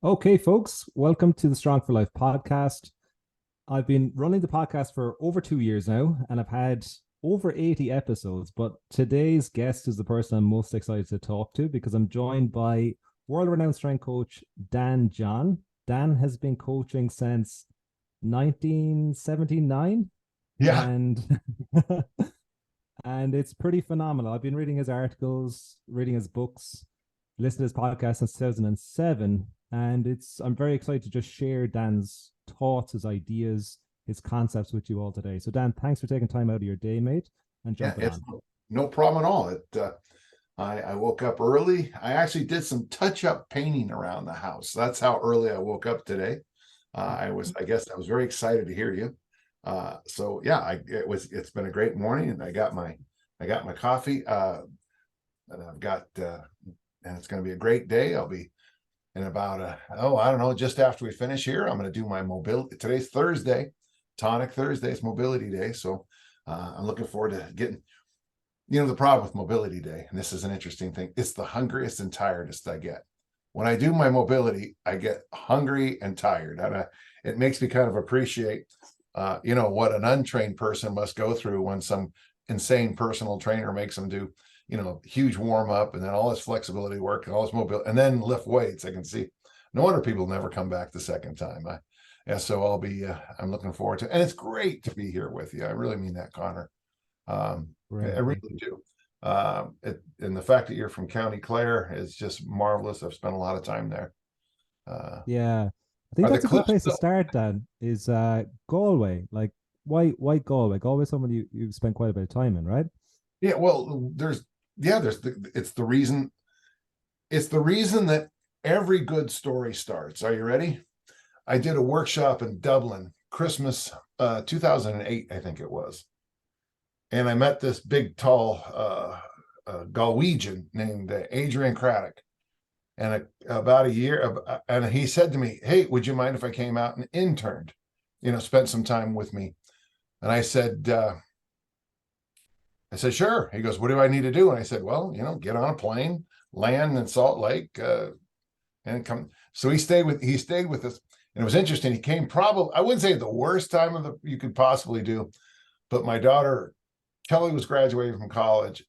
Okay, folks, welcome to the Strong for Life podcast. I've been running the podcast for over 2 years now, and I've had over 80 episodes. But today's guest is the person I'm most excited to talk to because I'm joined by world renowned strength coach Dan John. Dan has been coaching since 1979, Yeah, and and it's pretty phenomenal. I've been reading his articles, reading his books, listening to his podcast since 2007, and I'm very excited to just share Dan's thoughts, his ideas, his concepts with you all today. So Dan, thanks for taking time out of your day, mate, and yeah, jumping it's on. no problem at all. I woke up early. I actually did some touch-up painting around the house. That's how early I woke up today. I guess I was very excited to hear you. So yeah, it's been a great morning, and I got my coffee, and and it's going to be a great day. I'll be in about I don't know, just after we finish here, I'm going to do my mobility. Today's Thursday, Tonic Thursday. It's mobility day, so I'm looking forward to getting. The problem with mobility day, and this is an interesting thing, it's the hungriest and tiredest I get. When I do my mobility, I get hungry and tired, and it makes me kind of appreciate, what an untrained person must go through when some insane personal trainer makes them do, huge warm up and then all this flexibility work and all this mobility and then lift weights. I can see no wonder people never come back the second time. So I'm looking forward to, and it's great to be here with you. I really mean that, Connor. I Great. really do. And the fact that you're from County Clare is just marvelous. I've spent a lot of time there. Yeah, I think Are the that's a good cliffs place to still? start, Dan, is Galway. Like, why Galway? Galway's someone you've spent quite a bit of time in, right? Yeah, well, it's the reason that every good story starts. Are you ready? I did a workshop in Dublin, Christmas 2008, I think it was. And I met this big, tall Galwegian named Adrian Craddock. And about a year, and he said to me, "Hey, would you mind if I came out and interned? Spent some time with me." And I said, "Sure." He goes, "What do I need to do?" And I said, "Well, get on a plane, land in Salt Lake, and come." So he stayed with us, and it was interesting. He came probably, I wouldn't say the worst time of the you could possibly do, but my daughter Kelly was graduating from college.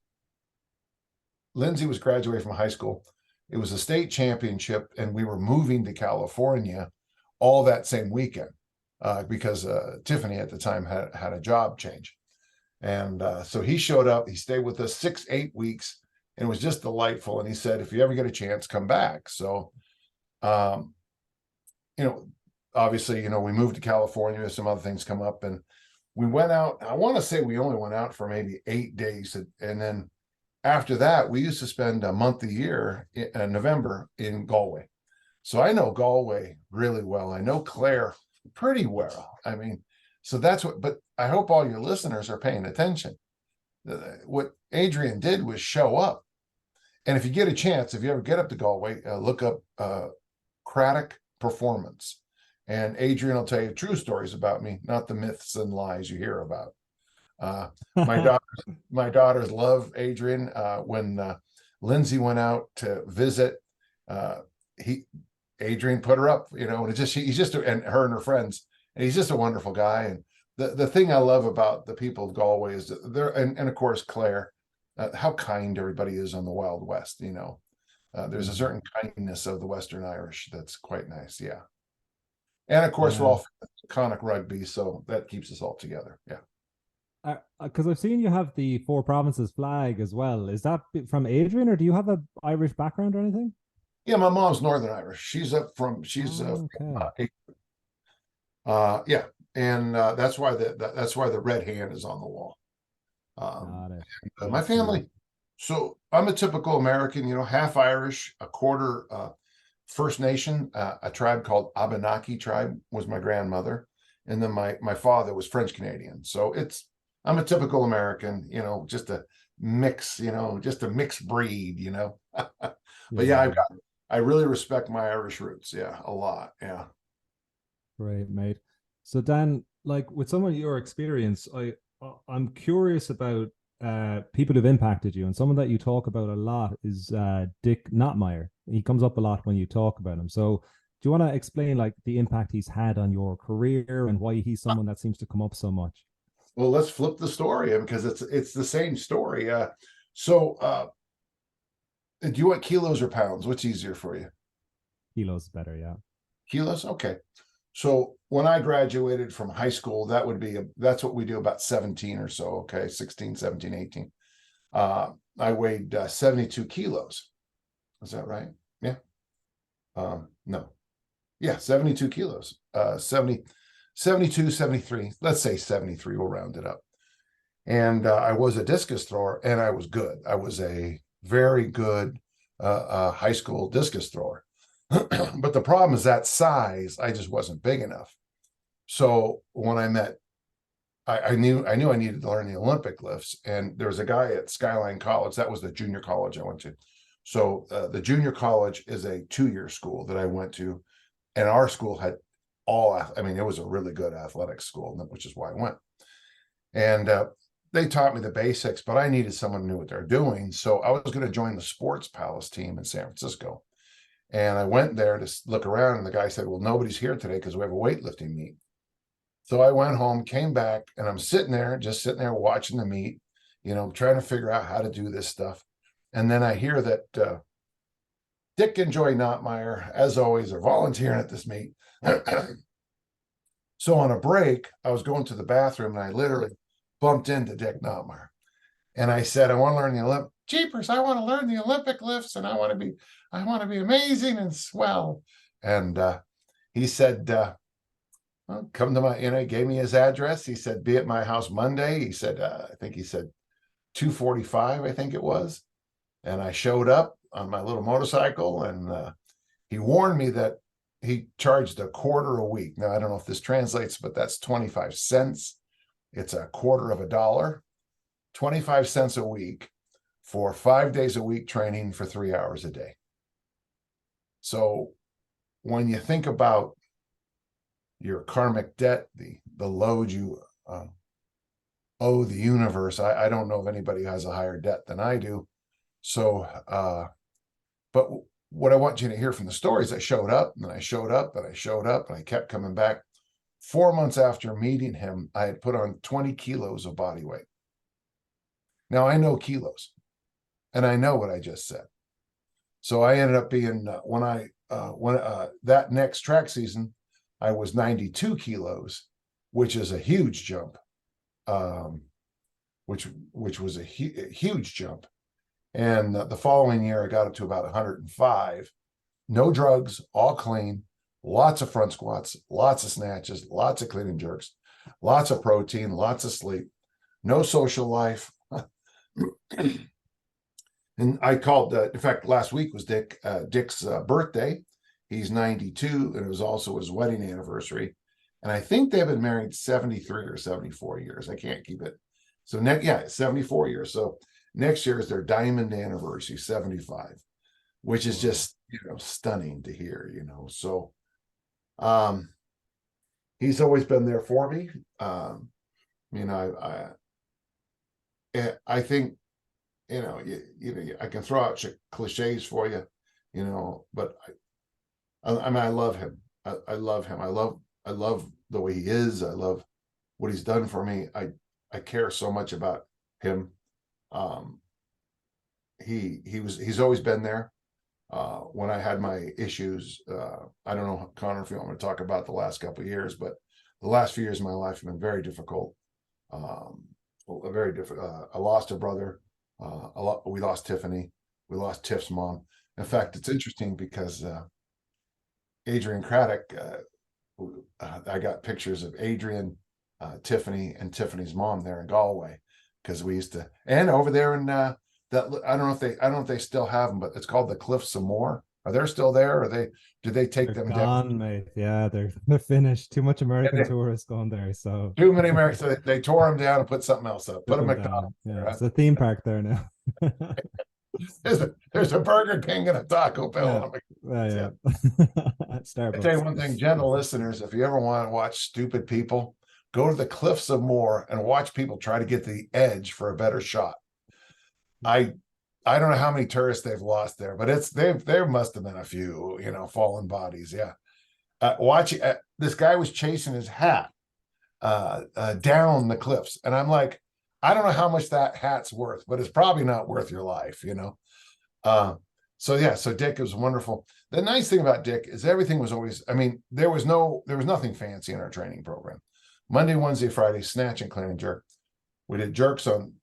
Lindsay was graduating from high school. It was a state championship, and we were moving to California all that same weekend because Tiffany at the time had a job change. And so he showed up. He stayed with us 6, 8 weeks, and it was just delightful. And he said, "If you ever get a chance, come back." So, um, you know, obviously, we moved to California. Some other things come up, and we went out. I want to say we only went out for maybe 8 days, and then after that, we used to spend a month a year in November in Galway. So I know Galway really well. I know Clare pretty well. I mean, so but I hope all your listeners are paying attention. What Adrian did was show up. And if you get a chance, if you ever get up to Galway, look up Craddock Performance. And Adrian will tell you true stories about me, not the myths and lies you hear about. Uh, my daughters love Adrian. When Lindsay went out to visit, he Adrian put her up, and he's just and her and her friends, and he's just a wonderful guy. And the thing I love about the people of Galway is that and of course Clare, how kind everybody is on the Wild West. There's a certain kindness of the Western Irish that's quite nice. Yeah, and of course we're Yeah. all Connacht rugby, so that keeps us all together. Yeah. Because I've seen you have the Four Provinces flag as well. Is that from Adrian, or do you have a Irish background or anything? Yeah, my mom's Northern Irish. She's Oh, okay. yeah, and that's why the red hand is on the wall. Um, Got it. my Absolutely. family. So I'm a typical American, half Irish, a quarter First Nation. A tribe called Abenaki tribe was my grandmother, and then my father was French Canadian. So I'm a typical American, just a mix, just a mixed breed. But yeah, Yeah. I really respect my Irish roots. Yeah, a lot. Yeah. Great, mate. So Dan, like with some of your experience, I'm curious about people who've impacted you, and someone that you talk about a lot is Dick Notmeyer. He comes up a lot when you talk about him. So Do you want to explain like the impact he's had on your career and why he's someone that seems to come up so much? Well, let's flip the story because it's the same story. So do you want kilos or pounds? What's easier for you? Kilos better, yeah. Kilos? Okay. So when I graduated from high school, that's what we do, about 17 or so. Okay. 16, 17, 18. I weighed 72 kilos. Is that right? Yeah. No. Yeah, 72 kilos. 72, 73. Let's say 73. We'll round it up. And I was a discus thrower, and I was good. I was a very good high school discus thrower. But the problem is that size, I just wasn't big enough. So when I knew I needed to learn the Olympic lifts, and there was a guy at Skyline College. That was the junior college I went to. So the junior college is a 2-year school that I went to, and our school had it was a really good athletics school, which is why I went. And they taught me the basics, but I needed someone who knew what they're doing. So I was going to join the Sports Palace team in San Francisco. And I went there to look around, and the guy said, well, nobody's here today because we have a weightlifting meet. So I went home, came back, and I'm sitting there watching the meet, trying to figure out how to do this stuff. And then I hear that Dick and Joy Notmeyer, as always, are volunteering at this meet. So on a break, I was going to the bathroom, and I literally bumped into Dick Notmeyer. And I said, I want to learn the Olympic. Jeepers, I want to learn the Olympic lifts, and I want to be amazing and swell. And he said, well, come to my, he gave me his address. He said, be at my house Monday. He said, I think he said 2:45, I think it was. And I showed up on my little motorcycle, and he warned me that he charged $0.25 a week. Now, I don't know if this translates, but that's 25 cents. It's $0.25, 25 cents a week for 5 days a week training for 3 hours a day. So when you think about your karmic debt, the load you owe the universe, I don't know if anybody has a higher debt than I do. So, but what I want you to hear from the story is I showed up, and I showed up, and I showed up, and I kept coming back. 4 months after meeting him, I had put on 20 kilos of body weight. Now I know kilos, and I know what I just said. So I ended up being when that next track season, I was 92 kilos, which is a huge jump, which was a huge jump. And the following year, I got up to about 105. No drugs, all clean, lots of front squats, lots of snatches, lots of clean and jerks, lots of protein, lots of sleep, no social life. And I called, in fact, last week was Dick's birthday. He's 92, and it was also his wedding anniversary. And I think they've been married 73 or 74 years. I can't keep it. So 74 years. So next year is their diamond anniversary, 75, which is just, stunning to hear, So he's always been there for me. I think, I can throw out cliches for you, but I love him. I love him. I love the way he is. I love what he's done for me. I care so much about him. He's always been there. When I had my issues, I don't know, Connor, if you want me to talk about the last couple of years, but the last few years of my life have been very difficult. Very different. I lost a brother. We lost Tiffany. We lost Tiff's mom. In fact, it's interesting because Adrian Craddock, I got pictures of Adrian, Tiffany, and Tiffany's mom there in Galway, because we used to, and over there in that, I don't know if they still have them, but it's called the Cliffs of Moher. Are they still there? Or did they take They're them gone, down? mate. Yeah, they're finished. Too much American tourists going there, so Too many Americans. So they tore them down and put something else up. Put a took 'em McDonald's down. Yeah, there, huh? it's a theme park there now. There's a Burger King and a Taco Bell. Yeah. I Starbucks. tell you one thing, gentle listeners, if you ever want to watch stupid people, go to the Cliffs of Moher and watch people try to get the edge for a better shot. I don't know how many tourists they've lost there, but there must have been a few, fallen bodies. Yeah. watching this guy was chasing his hat down the cliffs, and I'm like, I don't know how much that hat's worth, but it's probably not worth your life, you know. So yeah, so Dick was wonderful. The nice thing about Dick is everything was always, I mean, there was nothing fancy in our training program. Monday, Wednesday, Friday, snatch and clean and jerk. We did jerks on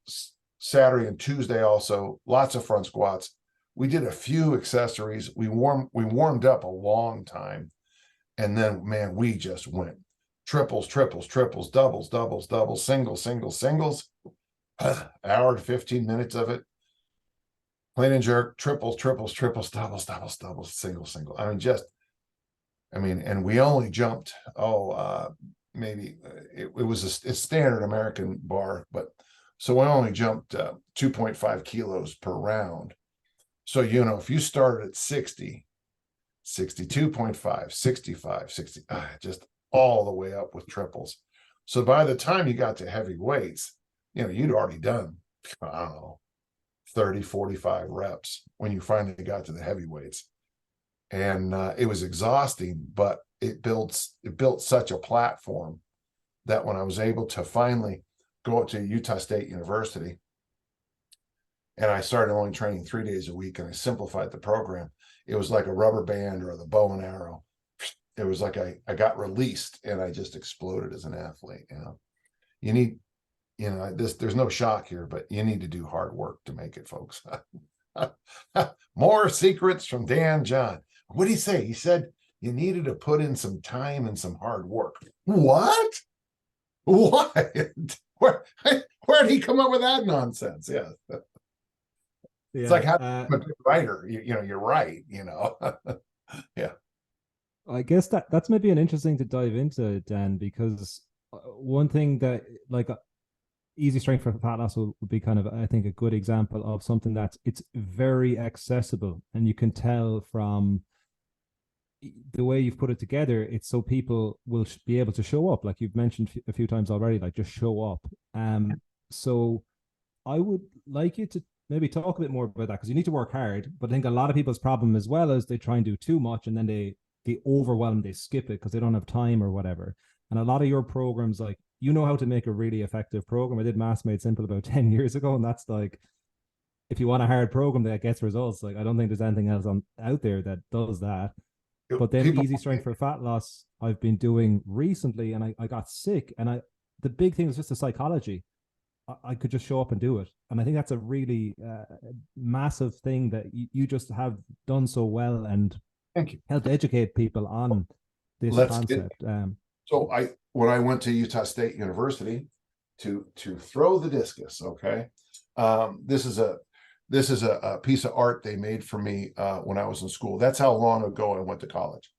Saturday and Tuesday also, lots of front squats. We did a few accessories. We warmed up a long time. And then, man, we just went triples, triples, triples, doubles, doubles, doubles, singles, singles, singles. Hour to 15 minutes of it. Clean and jerk, triples, triples, triples, doubles, doubles, doubles, single, single. And we only jumped, maybe it was a standard American bar, but so we only jumped 2.5 kilos per round. So, you know, if you started at 60, 62.5, 65, 60, just all the way up with triples. So by the time you got to heavy weights, you know, you'd already done, I don't know, 30, 45 reps when you finally got to the heavyweights. And it was exhausting, but it built such a platform that when I was able to finally go up to Utah State University, and I started only training 3 days a week, and I simplified the program, it was like a rubber band or the bow and arrow. It was like I got released and I just exploded as an athlete. You know, you need, you know, there's no shock here, but you need to do hard work to make it, folks. More secrets from Dan John. What did he say? He said you needed to put in some time and some hard work. What? Where did he come up with that nonsense? Yeah. It's like how I'm a good writer. You know, you're right, you know. Yeah. I guess that's maybe an interesting to dive into, Dan, because one thing that like easy strength for fat loss would be kind of, I think, a good example of something that's it's very accessible, and you can tell from the way you've put it together, it's so people will be able to show up, like you've mentioned a few times already, like just show up. So I would like you to maybe talk a bit more about that, because you need to work hard, but I think a lot of people's problem as well is they try and do too much, and then they overwhelm, they skip it because they don't have time or whatever. And a lot of your programs, like, you know how to make a really effective program. I did Mass Made Simple about 10 years ago, and that's like, if you want a hard program that gets results, like, I don't think there's anything else out there that does that. But then easy strength for fat loss, I've been doing recently, and I got sick, and the big thing was just the psychology. I could just show up and do it. And I think that's a really massive thing that you just have done so well, and thank you, helped educate people on this concept. So when I went to Utah State University to throw the discus, okay, this is a piece of art they made for me when I was in school. That's how long ago I went to college.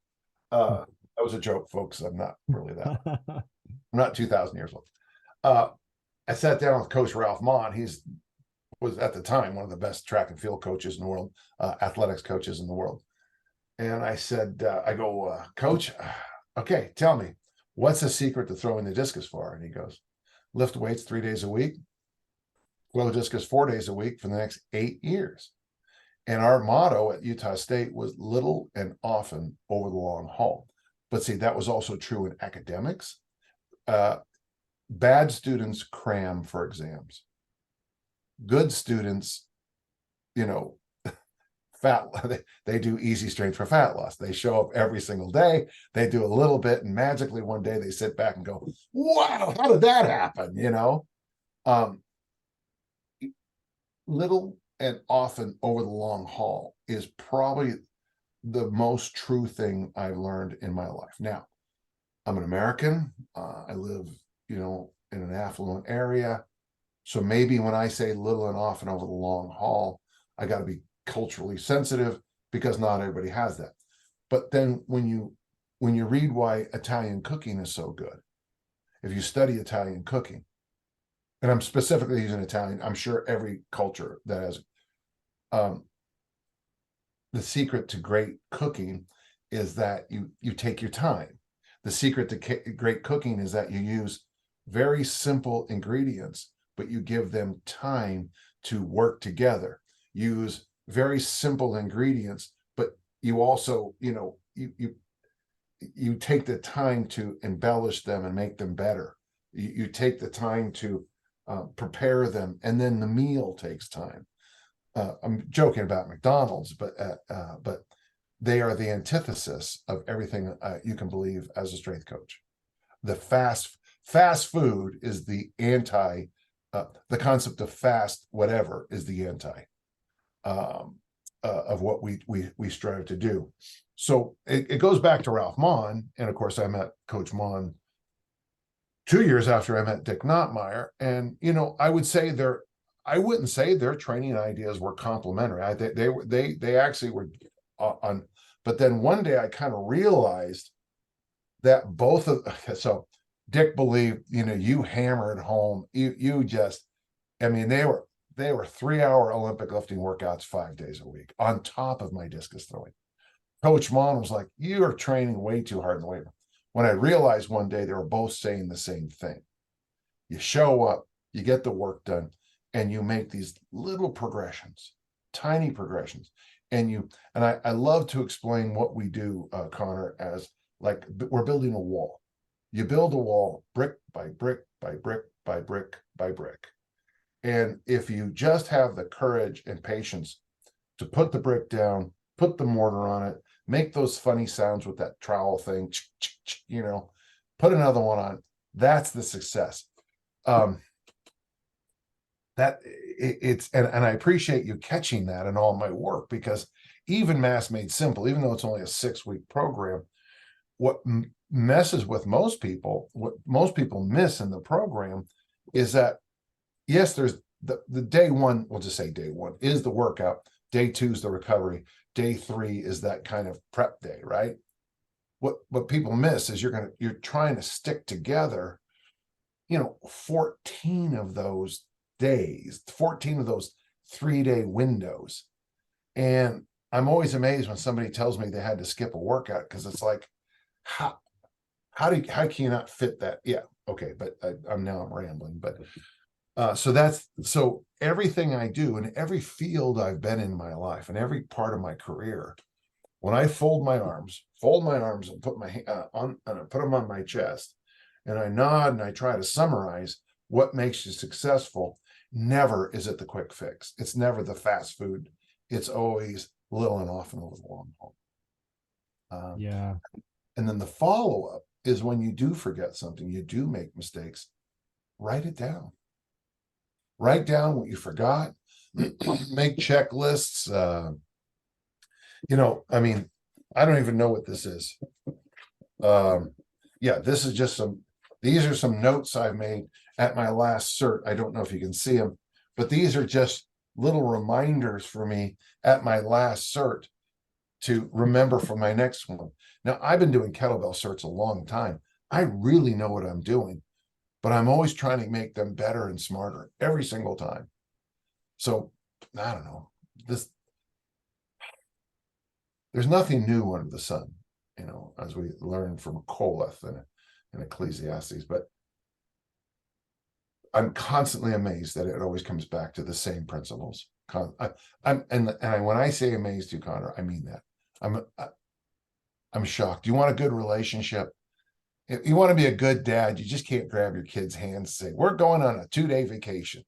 That was a joke, folks. I'm not really that. I'm not 2,000 years old. I sat down with Coach Ralph Mon. Was at the time one of the best track and field coaches in the world, athletics coaches in the world. And I said, Coach, okay, tell me, what's the secret to throwing the discus for? And he goes, lift weights 3 days a week, throw discus 4 days a week for the next 8 years. And our motto at Utah State was little and often over the long haul. But see, that was also true in academics. Bad students cram for exams. Good students, you know, they do easy strength for fat loss. They show up every single day. They do a little bit, and magically one day they sit back and go, wow, how did that happen? You know, little and often over the long haul is probably the most true thing I've learned in my life. Now, I'm an American. I live, you know, in an affluent area. So maybe when I say little and often over the long haul, I got to be culturally sensitive, because not everybody has that. But then when you read why Italian cooking is so good, if you study Italian cooking, and I'm specifically using Italian, I'm sure every culture that has the secret to great cooking is that you take your time. The secret to great cooking is that you use very simple ingredients, but you give them time to work together. Use very simple ingredients, but you also, you know, you take the time to embellish them and make them better. You take the time to prepare them, and then the meal takes time. I'm joking about McDonald's, but they are the antithesis of everything you can believe as a strength coach. The fast food is the anti. The concept of fast whatever is the anti of what we strive to do. So it goes back to Ralph Maughan, and of course I met Coach Maughan 2 years after I met Dick Nottmeyer, and I wouldn't say their training ideas were complementary. They actually were on, but then one day I kind of realized that so Dick believed, you hammered home, you just, I mean, they were 3-hour Olympic lifting workouts 5 days a week on top of my discus throwing. Coach Maughan was like, you are training way too hard in the weight room. When I realized one day they were both saying the same thing. You show up, you get the work done, and you make these little progressions, tiny progressions. And I love to explain what we do, Connor, as like we're building a wall. You build a wall brick by brick by brick by brick by brick. And if you just have the courage and patience to put the brick down, put the mortar on it, make those funny sounds with that trowel thing, put another one on, that's the success. And I appreciate you catching that in all my work, because even Mass Made Simple, even though it's only a 6-week program, what messes with most people, what most people miss in the program is that, yes, there's the day one, we'll just say day one is the workout, day 2 is the recovery, day 3 is that kind of prep day, right? What people miss is you're trying to stick together, 14 of those days, 14 of those 3-day windows. And I'm always amazed when somebody tells me they had to skip a workout, because it's like, how can you not fit that? Yeah, okay, but I'm rambling. But so everything I do in every field I've been in my life and every part of my career, when I fold my arms and put my on and I put them on my chest, and I nod and I try to summarize what makes you successful, never is it the quick fix. It's never the fast food. It's always little and often over the long haul. Yeah. And then the follow-up is when you do forget something, you do make mistakes, write it down. Write down what you forgot, make checklists. I mean, I don't even know what this is. Yeah, this is just these are some notes I've made at my last cert. I don't know if you can see them, but these are just little reminders for me at my last cert to remember for my next one. Now, I've been doing kettlebell certs a long time. I really know what I'm doing, but I'm always trying to make them better and smarter every single time. So I don't know, there's nothing new under the sun, as we learned from Koleth and Ecclesiastes, but I'm constantly amazed that it always comes back to the same principles. When I say amazed you, Connor, I mean that. I'm shocked. You want a good relationship? If you want to be a good dad, you just can't grab your kid's hands and say, we're going on a 2-day vacation.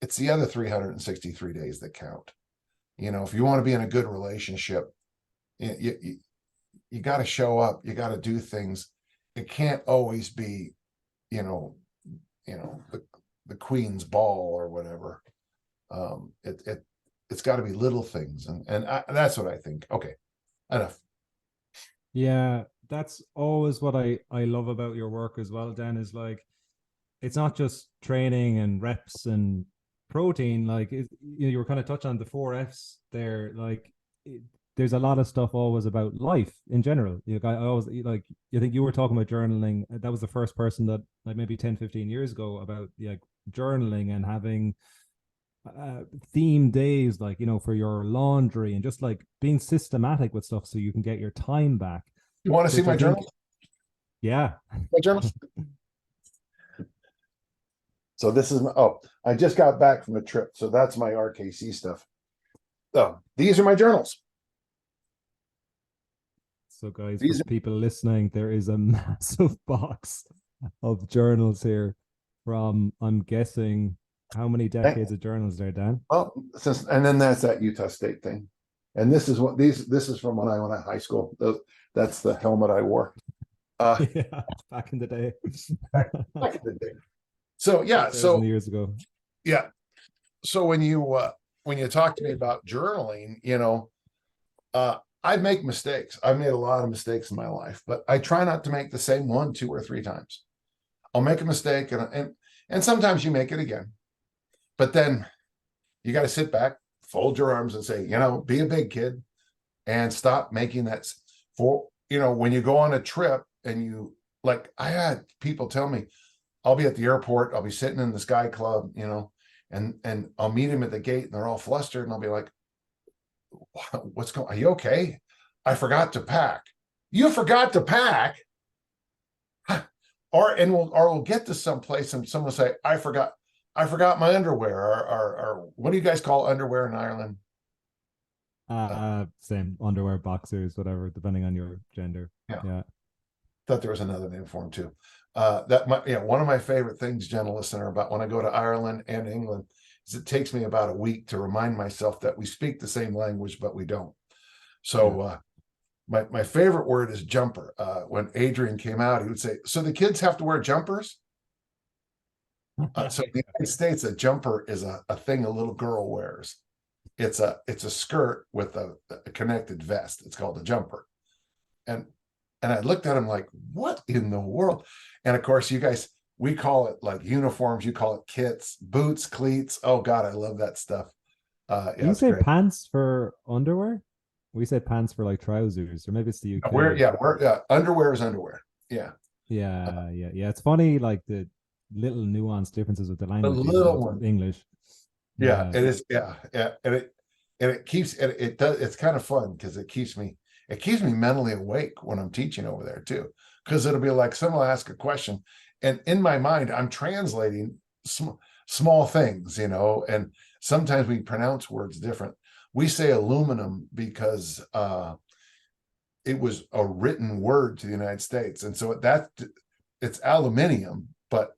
It's the other 363 days that count. If you want to be in a good relationship, you got to show up. You got to do things. It can't always be, the queen's ball or whatever. It's got to be little things. And that's what I think. Okay, enough. Yeah, that's always what I love about your work as well, Dan, is like, it's not just training and reps and protein. Like, you were kind of touching on the 4 F's there. Like, there's a lot of stuff always about life in general. I always, like, I think you were talking about journaling. That was the first person that, like, maybe 10-15 years ago, about journaling and having theme days, like, for your laundry, and just like being systematic with stuff so you can get your time back. You want to see my journal? Yeah. My journal. So this is I just got back from a trip, so that's my RKC stuff. So these are my journals. So, guys, for These, people listening, there is a massive box of journals here from, I'm guessing, how many decades of journals there, Dan? well, since, and then that's that Utah State thing. And this is what this is from when I went to high school. That's the helmet I wore. Yeah, back in the day. Back in the day. So yeah, 2,000 years ago. yeah. So when you talk to me about journaling, I make mistakes. I've made a lot of mistakes in my life, but I try not to make the same one 2 or 3 times. I'll make a mistake, and sometimes you make it again. But then you got to sit back, fold your arms, and say, be a big kid, and stop making that. When you go on a trip and I had people tell me, I'll be at the airport, I'll be sitting in the Sky Club, and I'll meet him at the gate, and they're all flustered, and I'll be like, what's going? Are you okay? I forgot to pack. You forgot to pack? Or we'll get to someplace and someone will say, I forgot my underwear. Or what do you guys call underwear in Ireland? Same, underwear, boxers, whatever, depending on your gender. Yeah. Thought there was another name for them too. One of my favorite things, gentle listener, about when I go to Ireland and England is it takes me about a week to remind myself that we speak the same language, but we don't. So my favorite word is jumper. When Adrian came out, he would say, so the kids have to wear jumpers? So in the United States, a jumper is a thing a little girl wears. It's a skirt with a connected vest. It's called a jumper. And I looked at him like, what in the world? And of course, you guys, we call it like uniforms. You call it kits, boots, cleats. Oh God, I love that stuff. You say great. Pants for underwear? We say pants for like trousers, or maybe it's the UK. Underwear is underwear. Yeah. It's funny, like the little nuanced differences with the language. The little one. English. Yeah, it is. Yeah. And it keeps it does. It's kind of fun because it keeps me mentally awake when I'm teaching over there too. Because it'll be like someone will ask a question, and in my mind, I'm translating small things, and sometimes we pronounce words different. We say aluminum because it was a written word to the United States, and so it's aluminium, but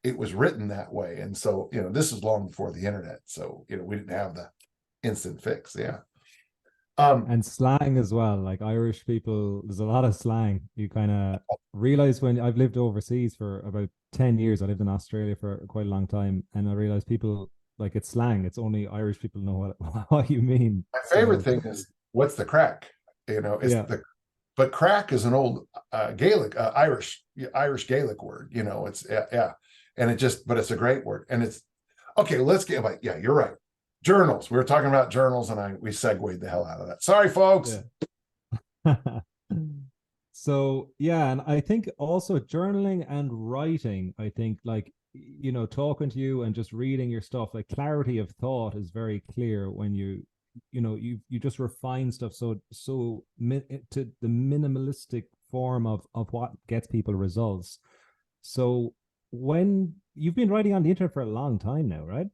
it was written that way. And so this is long before the internet, so we didn't have the instant fix. Yeah. And slang as well, like Irish people, there's a lot of slang. You kind of realize when I've lived overseas for about 10 years. I lived in Australia for quite a long time, and I realized people, like, it's slang. It's only Irish people know what you mean. My favorite thing is, what's the crack? But crack is an old Gaelic, Irish Gaelic word. It's and but it's a great word. And it's okay. Let's get like, yeah, you're right. Journals. We were talking about journals, and we segued the hell out of that. Sorry, folks. Yeah. So yeah, and I think also journaling and writing, I think, like, talking to you and just reading your stuff, like, clarity of thought is very clear when you just refine stuff to the minimalistic form of what gets people results. So when you've been writing on the internet for a long time now, right?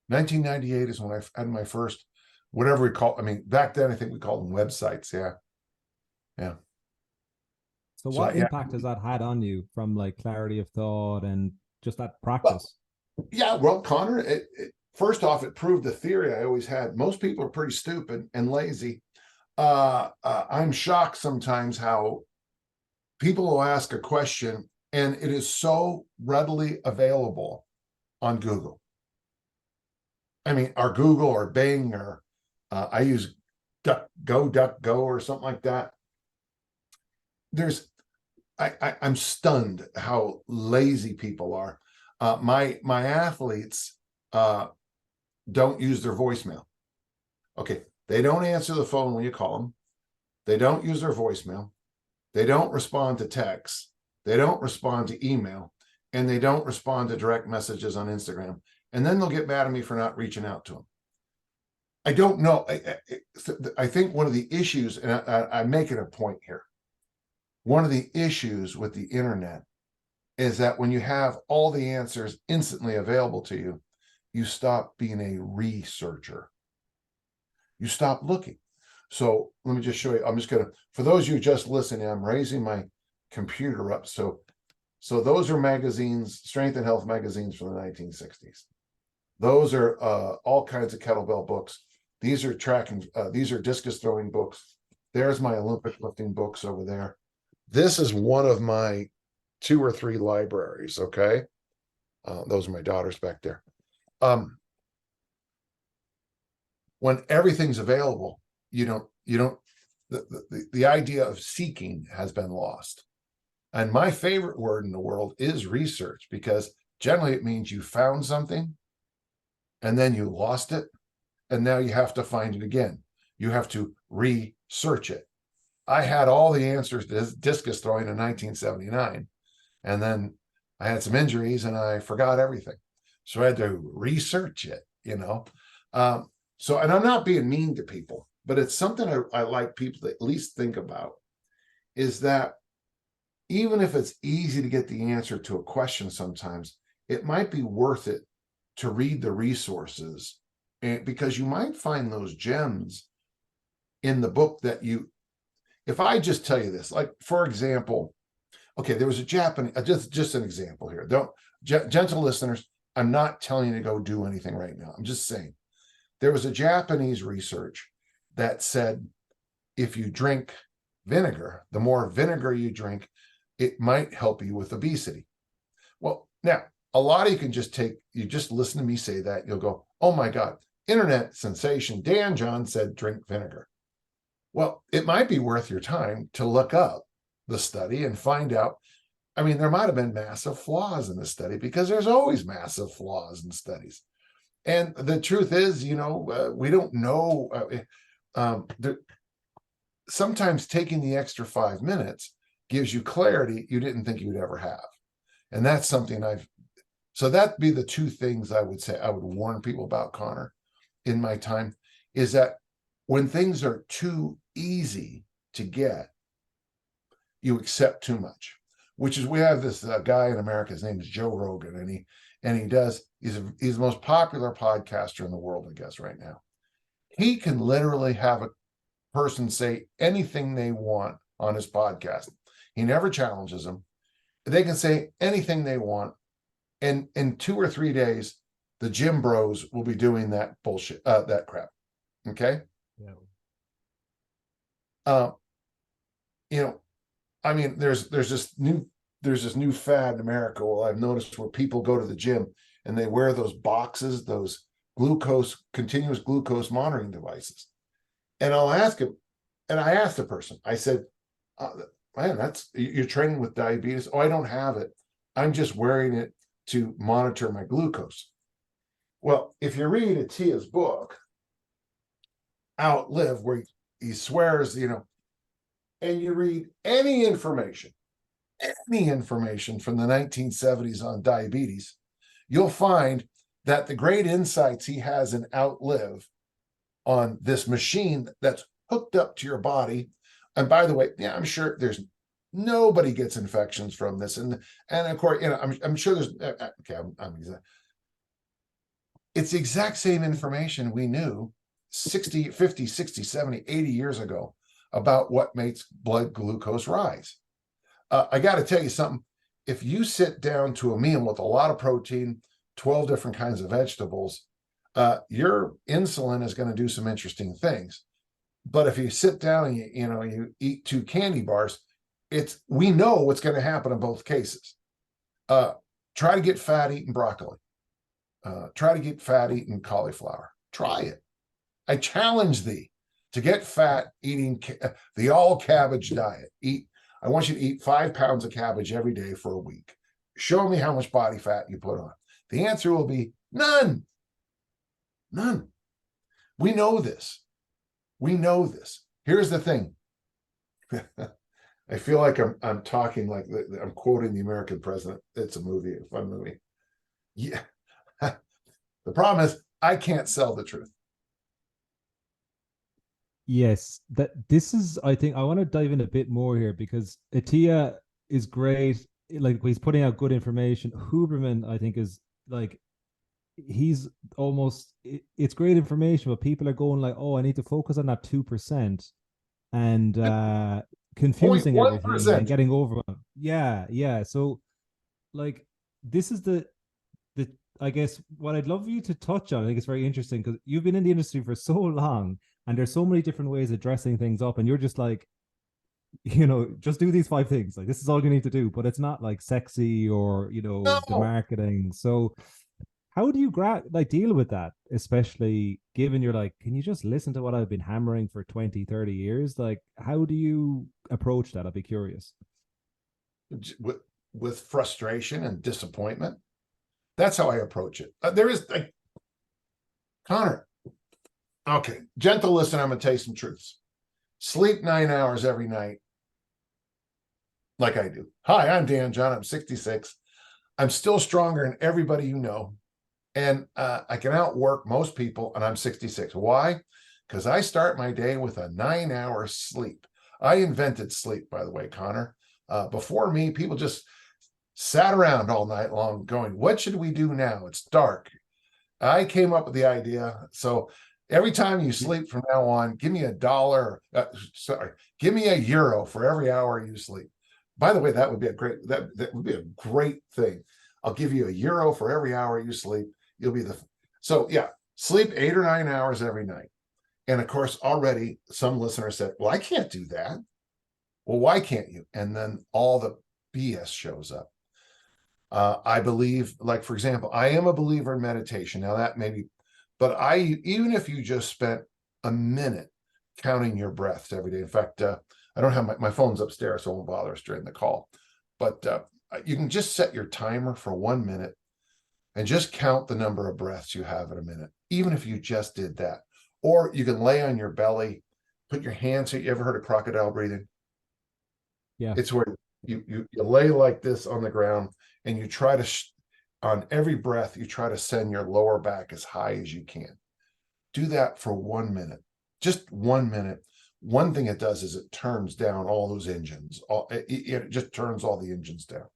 1998 is when I had my first, whatever we call, back then, I think we called them websites. Yeah. So what impact has that had on you from, like, clarity of thought and just that practice? Well, Connor, first off, it proved the theory I always had. Most people are pretty stupid and lazy. I'm shocked sometimes how people will ask a question and it is so readily available on Google. Or Google or Bing, or I use DuckDuckGo or something like that. I'm stunned how lazy people are. My athletes don't use their voicemail. Okay, they don't answer the phone when you call them. They don't use their voicemail. They don't respond to texts. They don't respond to email, and they don't respond to direct messages on Instagram. And then they'll get mad at me for not reaching out to them. I don't know. I think one of the issues, and I'm making a point here, one of the issues with the internet is that when you have all the answers instantly available to you, you stop being a researcher. You stop looking. So let me just show you. I'm just gonna, for those of you just listening, I'm raising my computer up. So those are magazines, strength and health magazines from the 1960s. Those are all kinds of kettlebell books. These are these are discus throwing books. There's my Olympic lifting books over there. This is one of my 2 or 3 libraries. Okay. Those are my daughters back there. When everything's available, the idea of seeking has been lost. And my favorite word in the world is research, because generally it means you found something and then you lost it, and now you have to find it again. You have to research it. I had all the answers to discus throwing in 1979, and then I had some injuries and I forgot everything. So I had to research it, So, and I'm not being mean to people, but it's something I like people to at least think about, is that even if it's easy to get the answer to a question sometimes, it might be worth it to read the resources, and because you might find those gems in the book that if I just tell you this, like, for example, okay, there was a Japanese, just an example here. Gentle listeners, I'm not telling you to go do anything right now. I'm just saying, there was a Japanese research that said if you drink vinegar, the more vinegar you drink, it might help you with obesity. Well, now, a lot of you can you just listen to me say that, you'll go, oh my God, internet sensation Dan John said drink vinegar. Well, it might be worth your time to look up the study and find out. I mean, there might have been massive flaws in the study, because there's always massive flaws in studies. And the truth is, we don't know. Sometimes taking the extra 5 minutes gives you clarity you didn't think you'd ever have. And that's something so that'd be the 2 things I would say I would warn people about, Connor, in my time, is that when things are too easy to get, you accept too much, which is, we have this guy in America, his name is Joe Rogan, and he's the most popular podcaster in the world, I guess, right now. He can literally have a person say anything they want on his podcast. He never challenges them. They can say anything they want. And in 2 or 3 days, the gym bros will be doing that bullshit, that crap. Okay. Yeah. I mean, there's this new fad in America. Well, I've noticed, where people go to the gym and they wear those boxes, those continuous glucose monitoring devices. And I'll ask him, and I asked the person, I said, man, you're training with diabetes? Oh, I don't have it. I'm just wearing it to monitor my glucose. Well, if you read Atiya's book, Outlive, where he swears, and you read any information from the 1970s on diabetes, you'll find that the great insights he has in Outlive on this machine that's hooked up to your body. And by the way, yeah, I'm sure there's nobody gets infections from this. And of course, I'm sure there's, okay, it's the exact same information we knew 60, 50, 60, 70, 80 years ago about what makes blood glucose rise. I got to tell you something. If you sit down to a meal with a lot of protein, 12 different kinds of vegetables, your insulin is going to do some interesting things. But if you sit down and you eat 2 candy bars, we know what's going to happen in both cases. Try to get fat eating broccoli. Try to get fat eating cauliflower. Try it. I challenge thee to get fat eating the all cabbage diet. I want you to eat 5 pounds of cabbage every day for a week. Show me how much body fat you put on. The answer will be none. None. We know this. Here's the thing. I feel like I'm talking like I'm quoting the American president. It's a fun movie. Yeah. The problem is I can't sell the truth. Yes, this is, I think I want to dive in a bit more here, because Atiya is great. Like, he's putting out good information. Huberman, I think, is like he's almost it's great information, but people are going like, oh, I need to focus on that 2% and confusing everything and 0.1%. getting overwhelmed. Yeah, yeah. So like this is the I guess what I'd love you to touch on. I think it's very interesting because you've been in the industry for so long and there's so many different ways of dressing things up, and you're just like, just do these 5 things. Like this is all you need to do, but it's not like sexy or the No, marketing. So how do you like deal with that, especially given you're like, can you just listen to what I've been hammering for 20, 30 years? Like, how do you approach that? I'd be curious. with frustration and disappointment. That's how I approach it. There is like Connor. Okay, gentle listen. I'm gonna tell you some truths. Sleep 9 hours every night, like I do. Hi, I'm Dan John. I'm 66. I'm still stronger than everybody you know, and I can outwork most people. And I'm 66. Why? Because I start my day with a 9 hour sleep. I invented sleep, by the way, Connor. Before me, people just sat around all night long going, what should we do now? It's dark. I came up with the idea. So every time you sleep from now on, give me $1. Give me €1 for every hour you sleep. By the way, that would be that would be a great thing. I'll give you €1 for every hour you sleep. You'll be so yeah, sleep 8 or 9 hours every night. And of course, already some listeners said, well, I can't do that. Well, why can't you? And then all the BS shows up. I believe, like, for example, I am a believer in meditation. Now that maybe, but even if you just spent a minute counting your breaths every day. In fact, I don't have my phone's upstairs, so it won't bother us during the call. But you can just set your timer for 1 minute and just count the number of breaths you have in a minute, even if you just did that. Or you can lay on your belly, put your hands. You ever heard of crocodile breathing? Yeah. It's where you lay like this on the ground and you try to, on every breath, you try to send your lower back as high as you can. Do that for 1 minute, just 1 minute. One thing it does is it turns down all those engines. It just turns all the engines down.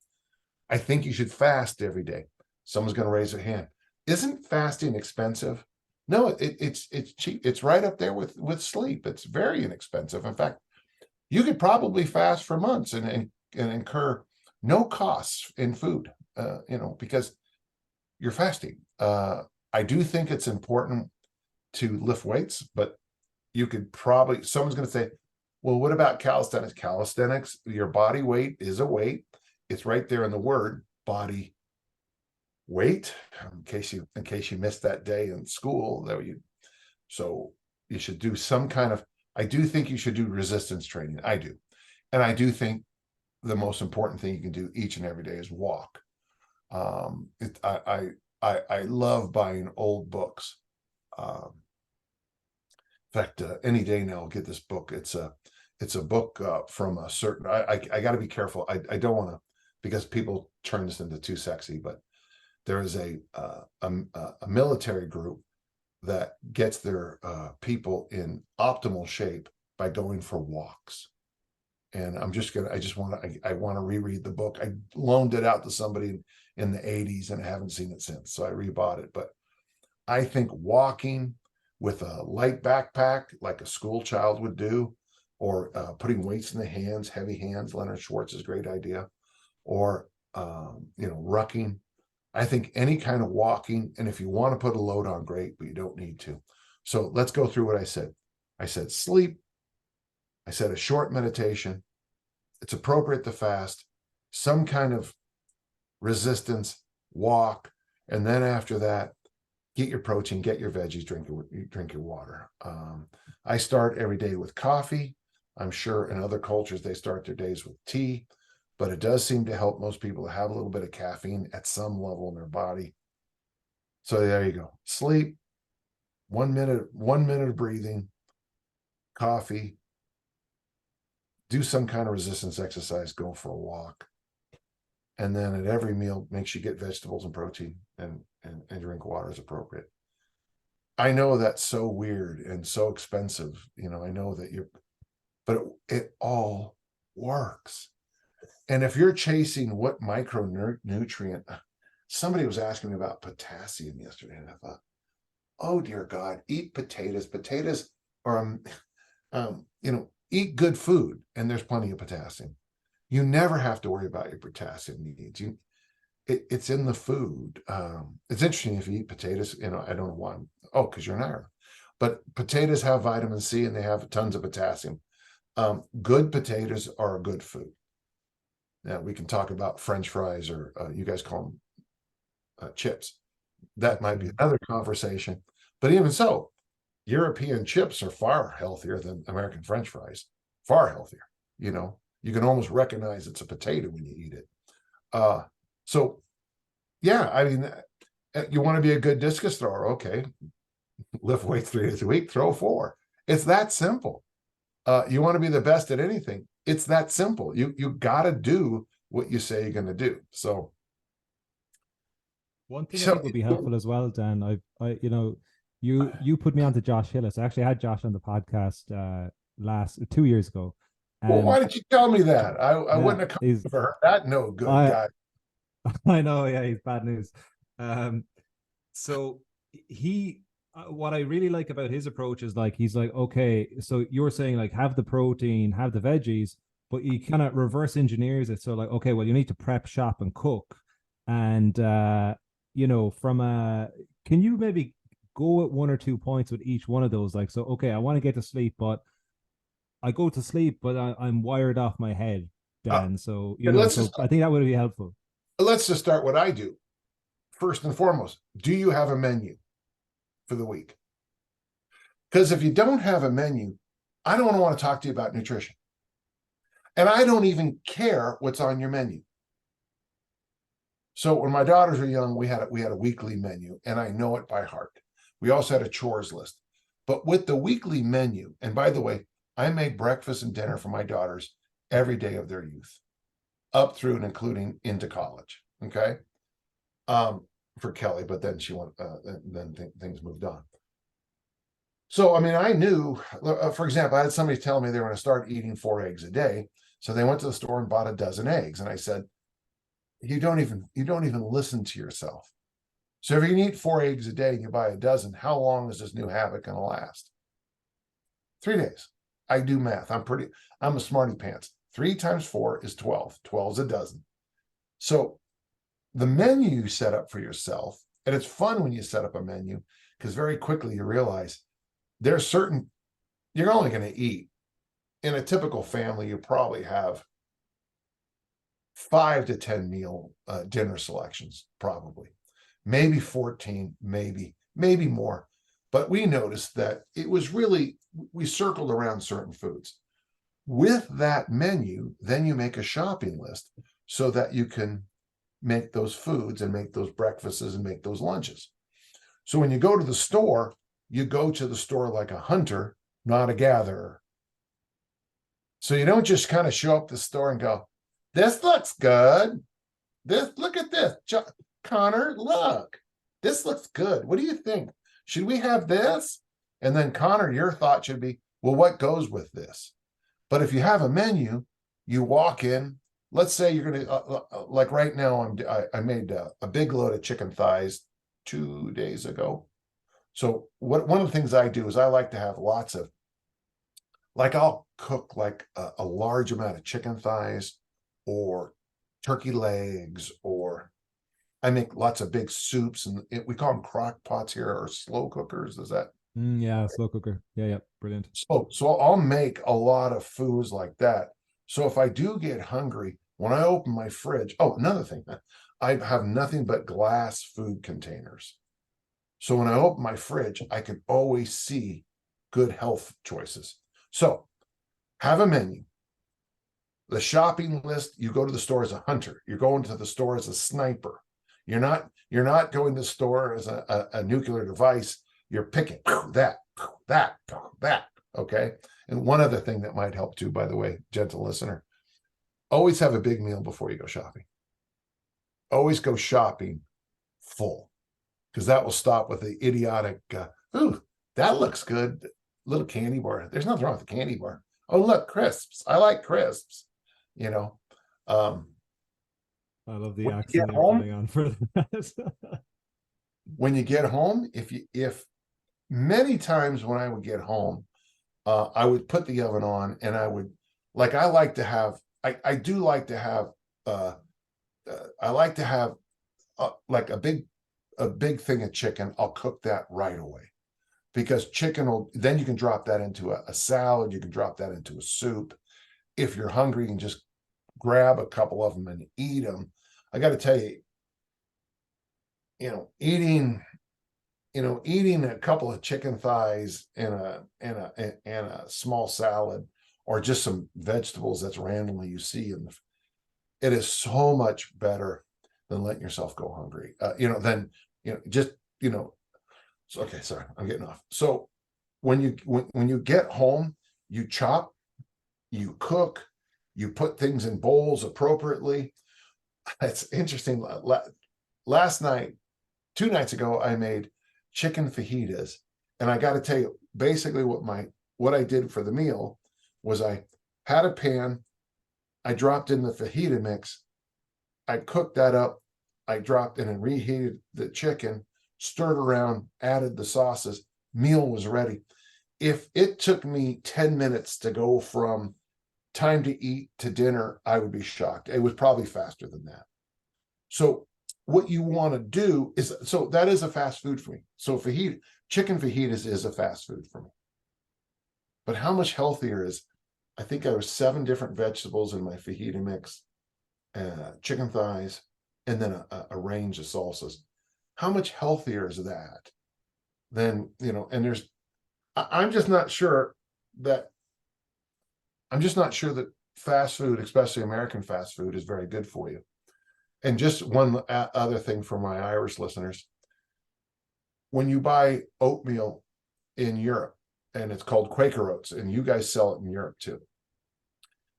I think you should fast every day. Someone's going to raise their hand. Isn't fasting expensive? No, it's cheap. It's right up there with sleep. It's very inexpensive. In fact, you could probably fast for months and incur no costs in food, because you're fasting. I do think it's important to lift weights, but you could probably, someone's going to say, well, what about calisthenics? Calisthenics, your body weight is a weight. It's right there in the word body weight. In case you missed that day in school, so you should do some kind of, I do think you should do resistance training. I do. And I do think the most important thing you can do each and every day is walk. I love buying old books. In fact, any day now I'll get this book. It's a book from a certain, I got to be careful. I don't want to, because people turn this into too sexy, but there is a military group that gets their people in optimal shape by going for walks. And I want to reread the book. I loaned it out to somebody in the 80s and I haven't seen it since. So I rebought it. But I think walking with a light backpack, like a school child would do, or putting weights in the hands, heavy hands, Leonard Schwartz's great idea, or, rucking. I think any kind of walking, and if you want to put a load on, great, but you don't need to. So let's go through what I said. I said sleep. I said a short meditation. It's appropriate to fast, some kind of resistance, walk, and then after that, get your protein, get your veggies, drink your water. I start every day with coffee. I'm sure in other cultures they start their days with tea, but it does seem to help most people to have a little bit of caffeine at some level in their body. So there you go. Sleep, 1 minute of breathing, coffee, do some kind of resistance exercise, go for a walk. And then at every meal, make sure you get vegetables and protein and drink water as appropriate. I know that's so weird and so expensive. I know that but it all works. And if you're chasing what micronutrient, somebody was asking me about potassium yesterday, and I thought, oh dear God, eat potatoes. Potatoes are, eat good food, and there's plenty of potassium. You never have to worry about your potassium needs. It's in the food. It's interesting if you eat potatoes. I don't know why. Oh, because you're in Ireland. But potatoes have vitamin C and they have tons of potassium. Good potatoes are a good food. Now we can talk about French fries, or you guys call them chips. That might be another conversation. But even so, European chips are far healthier than American French fries. Far healthier. You can almost recognize it's a potato when you eat it. So, yeah, I mean, you want to be a good discus thrower. Okay. Lift weight 3 days a week, throw 4. It's that simple. You want to be the best at anything. It's that simple. You got to do what you say you're going to do. So one thing I think would be helpful as well, Dan, you put me on to Josh Hillis. I actually had Josh on the podcast 2 years ago. Well, why didn't you tell me that? I wouldn't have come for her. That no good guy. I know, yeah, he's bad news. So what I really like about his approach is like, he's like, okay, so you're saying like have the protein, have the veggies, but he kind of reverse engineers it. So like, okay, well, you need to prep, shop, and cook. And can you maybe go at 1 or 2 points with each one of those? Like, so, okay, I want to get to sleep, but I go to sleep, but I'm wired off my head, Dan. So, I think that would be helpful. Let's just start what I do. First and foremost, do you have a menu for the week? Because if you don't have a menu, I don't want to talk to you about nutrition. And I don't even care what's on your menu. So when my daughters were young, we had a weekly menu, and I know it by heart. We also had a chores list. But with the weekly menu, and by the way, I made breakfast and dinner for my daughters every day of their youth, up through and including into college. Okay. For Kelly, but then she went, things moved on. So, I mean, I knew, for example, I had somebody tell me they were going to start eating 4 eggs a day. So they went to the store and bought a dozen eggs. And I said, you don't even listen to yourself. So if you can eat 4 eggs a day and you buy a dozen, how long is this new habit going to last? 3 days. I do math. I'm a smarty pants. 3 times 4 is 12. 12 is a dozen. So the menu you set up for yourself, and it's fun when you set up a menu, because very quickly you realize there's certain, you're only going to eat. In a typical family, you probably have 5 to 10 meal dinner selections, probably. Maybe 14, maybe more. But we noticed that it was really, we circled around certain foods. With that menu, then you make a shopping list so that you can make those foods and make those breakfasts and make those lunches. So when you go to the store, you go to the store like a hunter, not a gatherer. So you don't just kind of show up the store and go, this looks good. Look at this. Connor, look, this looks good. What do you think? Should we have this? And then Connor, your thought should be, well, what goes with this? But if you have a menu, you walk in. Let's say you're going to, like right now, I made a big load of chicken thighs 2 days ago. So one of the things I do is I like to have lots of, like I'll cook like a large amount of chicken thighs or turkey legs, or I make lots of big soups, and we call them crock pots here, or slow cookers. Is that? Yeah, slow cooker. Yeah, brilliant. So I'll make a lot of foods like that. So if I do get hungry, when I open my fridge, another thing, I have nothing but glass food containers. So when I open my fridge, I can always see good health choices. So have a menu. The shopping list, you go to the store as a hunter. You're going to the store as a sniper. You're not going to the store as a nuclear device. You're picking that. Okay. And one other thing that might help too, by the way, gentle listener, always have a big meal before you go shopping. Always go shopping full, because that will stop with the idiotic, ooh, that looks good. Little candy bar. There's nothing wrong with the candy bar. Oh, look, crisps. I like crisps. I I love the When you accent get you're home, putting on for that. if many times when I would get home, I would put the oven on and I would, like, I like to have, I do like to have, I like to have like a big thing of chicken. I'll cook that right away because chicken will, then you can drop that into a salad. You can drop that into a soup. If you're hungry, you can just grab a couple of them and eat them. I got to tell you, eating a couple of chicken thighs and a small salad, or just some vegetables that's randomly you see it is so much better than letting yourself go hungry. So, okay, sorry, I'm getting off. So when you get home, you chop, you cook, you put things in bowls appropriately. It's interesting. Last night, 2 nights ago, I made chicken fajitas, and I got to tell you, basically what I did for the meal was I had a pan, I dropped in the fajita mix, I cooked that up, I dropped in and reheated the chicken, stirred around, added the sauces, meal was ready. If it took me 10 minutes to go from time to eat to dinner, I would be shocked. It was probably faster than that. So what you want to do is, so that is a fast food for me. So chicken fajitas is a fast food for me. But how much healthier is, I think there were 7 different vegetables in my fajita mix, chicken thighs, and then a range of salsas. How much healthier is that than, and I'm just not sure that fast food, especially American fast food, is very good for you. And just one other thing for my Irish listeners. When you buy oatmeal in Europe, and it's called Quaker Oats, and you guys sell it in Europe too,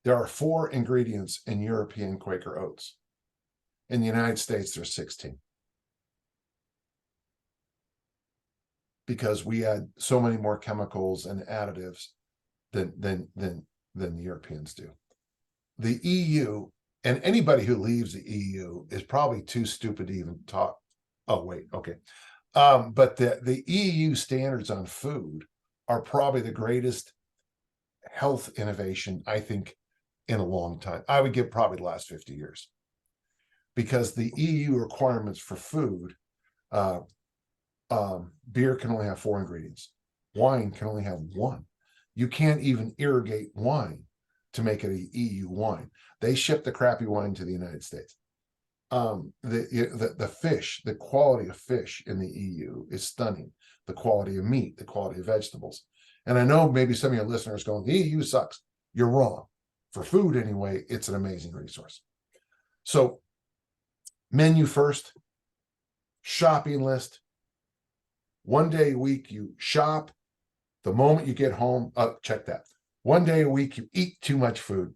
there are 4 ingredients in European Quaker Oats. In the United States, there's 16. Because we add so many more chemicals and additives than the Europeans do. The EU, and anybody who leaves the EU is probably too stupid to even talk. Oh, wait, okay. But the EU standards on food are probably the greatest health innovation, I think, in a long time. I would give probably the last 50 years. Because the EU requirements for food, beer can only have 4 ingredients. Wine can only have 1. You can't even irrigate wine to make it an EU wine. They ship the crappy wine to the United States. The fish, the quality of fish in the EU is stunning. The quality of meat, the quality of vegetables. And I know maybe some of your listeners going, the EU sucks. You're wrong. For food anyway, it's an amazing resource. So menu first, shopping list. One day a week you shop. The moment you get home, check that. One day a week you eat too much food.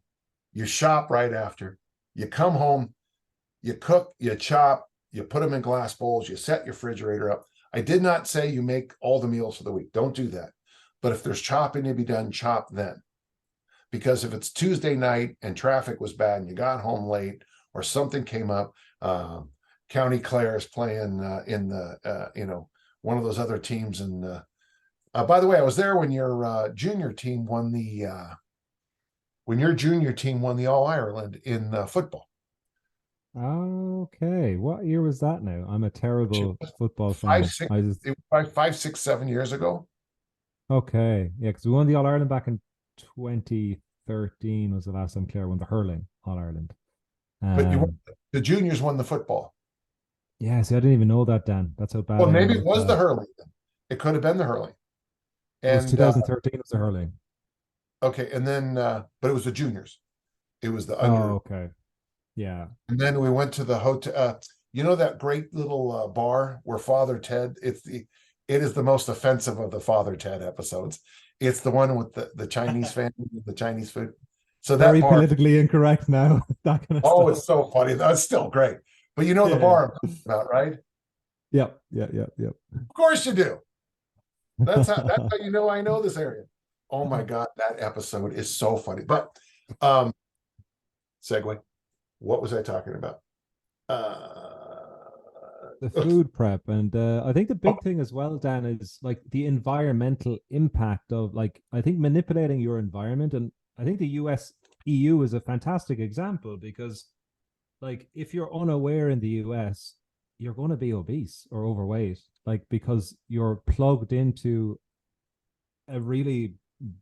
You shop right after. You come home, you cook, you chop, you put them in glass bowls, you set your refrigerator up. I did not say you make all the meals for the week. Don't do that. But if there's chopping to be done, chop then. Because if it's Tuesday night and traffic was bad and you got home late or something came up, County Clare is playing in the, one of those other teams. And by the way, I was there when your junior team won the All Ireland in football. Okay, what year was that now? I'm a terrible football fan. It was 5, 6, 7 years ago. Okay, yeah, because we won the All Ireland back in 2013 was the last time Clare won the hurling All Ireland. But the juniors won the football. Yeah, see, I didn't even know that, Dan. That's how bad. Well, maybe it was the hurling. It could have been the hurling. And it was 2013 was the hurling. Okay, and then but it was the juniors. It was the under. Oh, okay. Yeah. And then we went to the hotel. That great little bar where Father Ted. It is the most offensive of the Father Ted episodes. It's the one with the Chinese family, the Chinese food. So that very bar, politically incorrect now. That kind of stuff. It's so funny. That's still great. But the bar I'm talking about, right? Yep. Of course you do. That's how I know this area. Oh my God, that episode is so funny. But segue. What was I talking about? The food prep. And I think the big thing as well, Dan, is like the environmental impact of, like, I think manipulating your environment. And I think the EU is a fantastic example, because like if you're unaware in the US, you're going to be obese or overweight, like because you're plugged into a really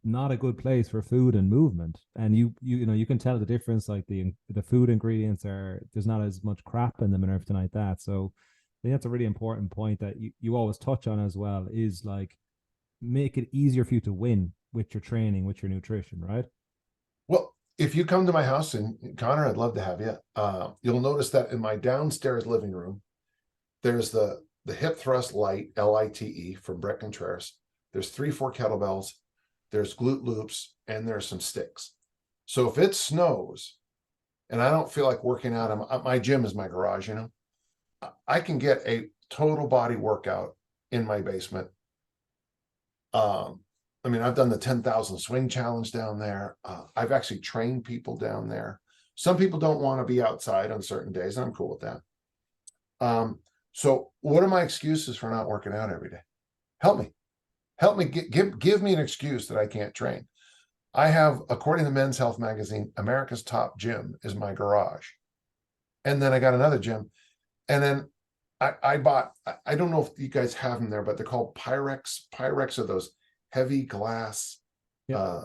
not a good place for food and movement. And you can tell the difference, like the food ingredients are, there's not as much crap in them and everything like that. So I think that's a really important point that you always touch on as well, is like make it easier for you to win with your training, with your nutrition, right? Well, if you come to my house, and Connor, I'd love to have you. You'll notice that in my downstairs living room, there's the hip thrust light, LITE, from Brett Contreras. There's 3-4 kettlebells, there's glute loops, and there's some sticks. So if it snows and I don't feel like working out, my gym is my garage, I can get a total body workout in my basement. I mean, I've done the 10,000 swing challenge down there. I've actually trained people down there. Some people don't want to be outside on certain days, and I'm cool with that. So what are my excuses for not working out every day? Help me, give me an excuse that I can't train. I have, according to Men's Health magazine, America's top gym is my garage. And then I got another gym. And then I bought, I don't know if you guys have them there, but they're called Pyrex. Pyrex are those heavy glass Yeah.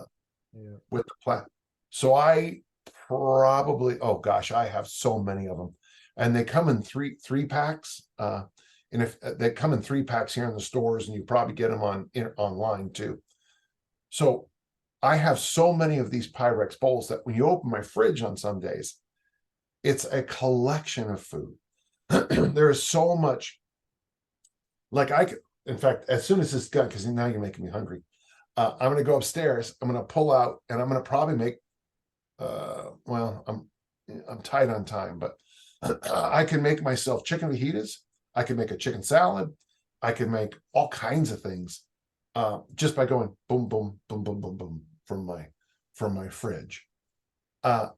with the plat. So I probably, oh gosh, I have so many of them. And they come in three packs. And if they come in 3 packs here in the stores, and you probably get them online too. So I have so many of these Pyrex bowls that when you open my fridge on some days, it's a collection of food. There is so much. Like in fact, as soon as this done, because now you're making me hungry, I'm going to go upstairs. I'm going to pull out, and I'm going to probably make. Well, I'm tight on time, but I can make myself chicken fajitas. I can make a chicken salad. I can make all kinds of things just by going boom, boom, boom, boom, boom, boom from my fridge. I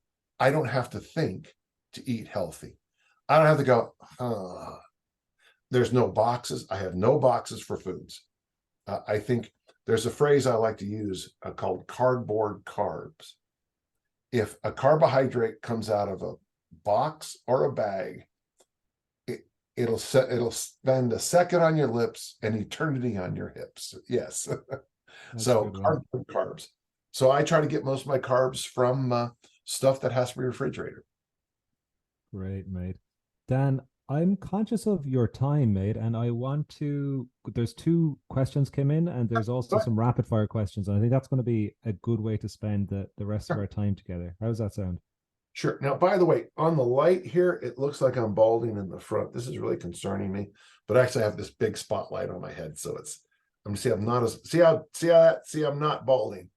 don't have to think to eat healthy. I don't have to go, there's no boxes. I have no boxes for foods. I think there's a phrase I like to use called cardboard carbs. If a carbohydrate comes out of a box or a bag, it'll spend a second on your lips and eternity on your hips. Yes. So cardboard carbs. So I try to get most of my carbs from stuff that has to be refrigerated. Great, mate. Dan, I'm conscious of your time, mate, and I want to. There's 2 questions came in, and there's also some rapid fire questions. And I think that's going to be a good way to spend the rest of our time together. How does that sound? Sure. Now, by the way, on the light here, it looks like I'm balding in the front. This is really concerning me, but actually I have this big spotlight on my head. So I'm not balding.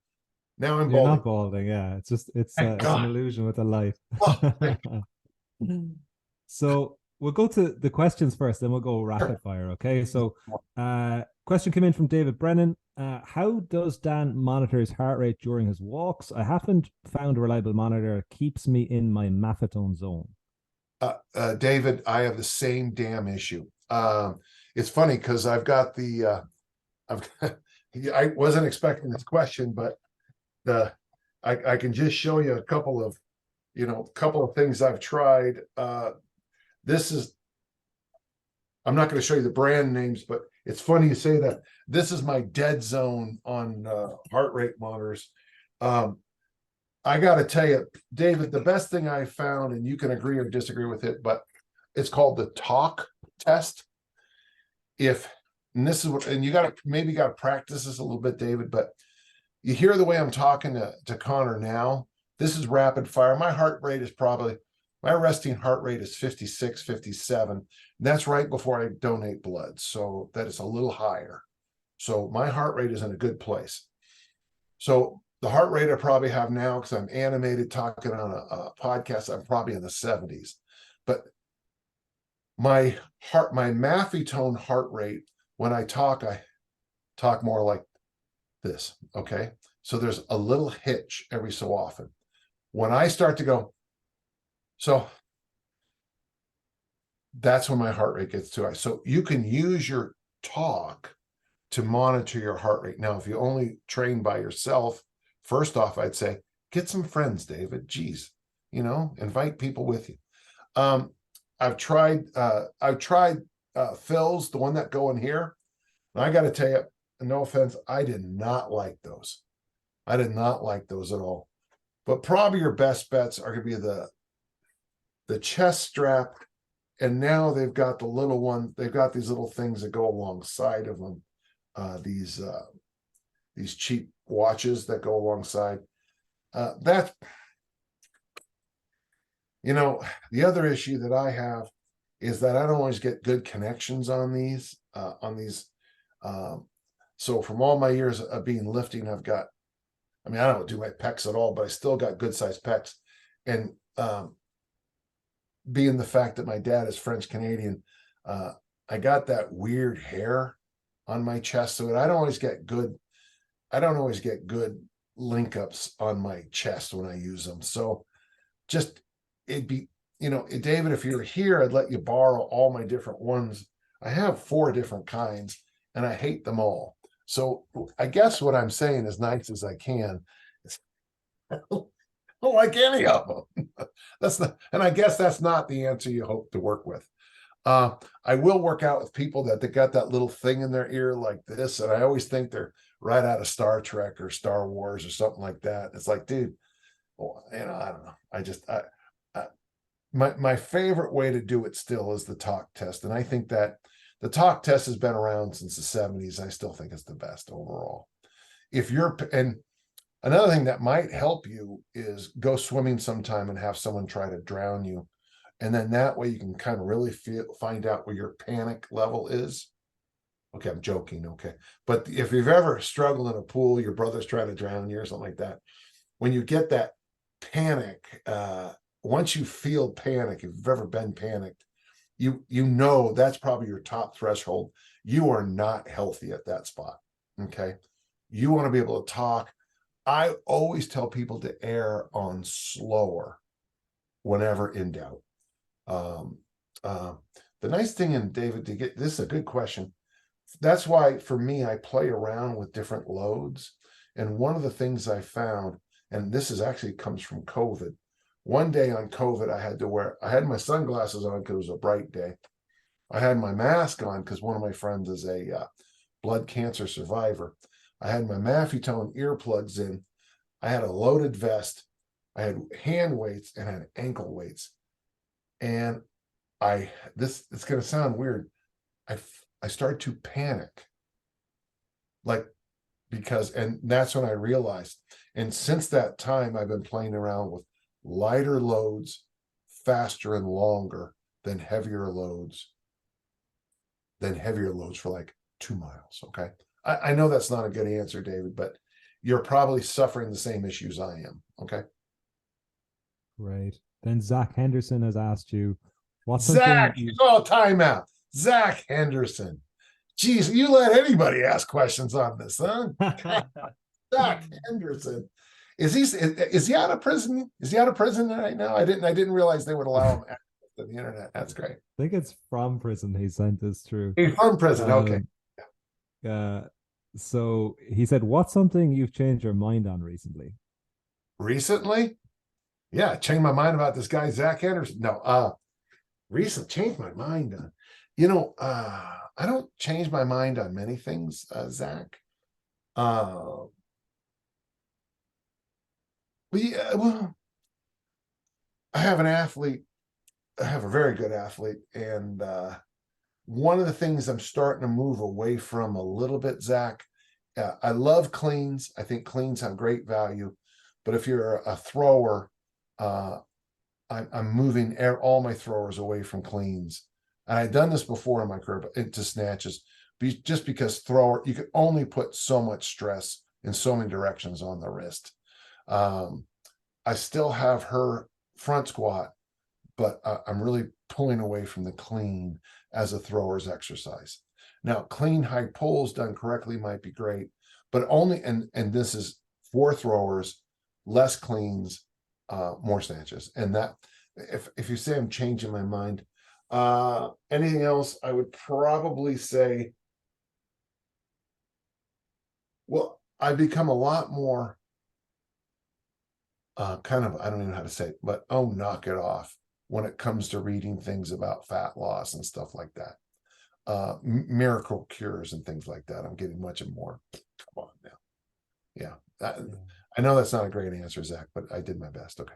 Now I'm You're balding. not balding. Yeah. It's an illusion with the light. So we'll go to the questions first, then we'll go rapid fire. Okay. So, question came in from David Brennan. How does Dan monitor his heart rate during his walks? I haven't found a reliable monitor that keeps me in my Maffetone zone. David, I have the same damn issue. It's funny because I've got I wasn't expecting this question, but I can just show you a couple of things I've tried. I'm not going to show you the brand names, but it's funny you say that. This is my dead zone on heart rate monitors. I got to tell you, David, the best thing I found, and you can agree or disagree with it, but it's called the talk test. And this is what, and you got to practice this a little bit, David, but you hear the way I'm talking to Connor now. This is rapid fire. My resting heart rate is 56, 57. That's right before I donate blood. So that is a little higher. So my heart rate is in a good place. So the heart rate I probably have now, because I'm animated talking on a podcast, I'm probably in the 70s. But my Maffetone heart rate, when I talk more like this. Okay. So there's a little hitch every so often. When I start to go, so that's when my heart rate gets too high. So you can use your talk to monitor your heart rate. Now, if you only train by yourself, first off, I'd say get some friends, David. Geez, invite people with you. I've tried fills, the one that go in here. And I got to tell you, no offense, I did not like those. I did not like those at all. But probably your best bets are going to be the chest strap. And now they've got the little one. They've got these little things that go alongside of them. These cheap watches that go alongside. That's, the other issue that I have is that I don't always get good connections on these. So from all my years of being lifting, I don't do my pecs at all, but I still got good sized pecs. And being the fact that my dad is French Canadian, I got that weird hair on my chest, so I don't always get good link ups on my chest when I use them. So just it'd be, David, if you're here, I'd let you borrow all my different ones. I have 4 different kinds and I hate them all. So I guess what I'm saying, as nice as I can, is I don't like any of them. And I guess that's not the answer you hope to work with. I will work out with people that they got that little thing in their ear like this, and I always think they're right out of Star Trek or Star Wars or something like that. It's like, dude, I don't know. My favorite way to do it still is the talk test, and I think that the talk test has been around since the 70s. I still think it's the best overall. And another thing that might help you is go swimming sometime and have someone try to drown you. And then that way you can kind of really find out where your panic level is. Okay, I'm joking. Okay. But if you've ever struggled in a pool, your brother's trying to drown you or something like that, when you get that panic, once you feel panic, if you've ever been panicked, that's probably your top threshold. You are not healthy at that spot. Okay. You want to be able to talk. I always tell people to err on slower whenever in doubt. The nice thing, and David, this is a good question. That's why for me, I play around with different loads. And one of the things I found, and this is actually comes from COVID. One day on COVID, I had my sunglasses on because it was a bright day. I had my mask on because one of my friends is a blood cancer survivor. I had my Maffetone earplugs in. I had a loaded vest. I had hand weights and I had ankle weights. And it's going to sound weird. I started to panic. And that's when I realized. And since that time, I've been playing around with lighter loads, faster and longer than heavier loads for like 2 miles. Okay. I know that's not a good answer, David, but you're probably suffering the same issues I am. Okay. Right. Then Zach Henderson has asked you, what's Zach? Time out. Zach Henderson. Geez, you let anybody ask questions on this, huh? Zach Henderson. Is he out of prison? Is he out of prison right now? I didn't realize they would allow him access to the internet. That's great. I think it's from prison he sent this through. He's from prison. Okay. So he said, what's something you've changed your mind on recently? Recently? Yeah, I changed my mind about this guy, Zach Henderson. No, recently changed my mind on. I don't change my mind on many things, Zach. Well, I have an athlete. I have a very good athlete, and one of the things I'm starting to move away from a little bit, Zach. I love cleans. I think cleans have great value, but if you're a thrower, I'm moving all my throwers away from cleans. And I've done this before in my career, but into snatches, just because you can only put so much stress in so many directions on the wrist. I still have her front squat, but I'm really pulling away from the clean as a thrower's exercise. Now, clean high pulls done correctly might be great, but only, and this is for throwers, less cleans, more snatches. And that, if you say I'm changing my mind, Anything else? I would probably say, well, I've become a lot more kind of, I don't even know how to say it, but knock it off when it comes to reading things about fat loss and stuff like that. Miracle cures and things like that. I'm getting much more. Come on now. Yeah. I know that's not a great answer, Zach, but I did my best. Okay.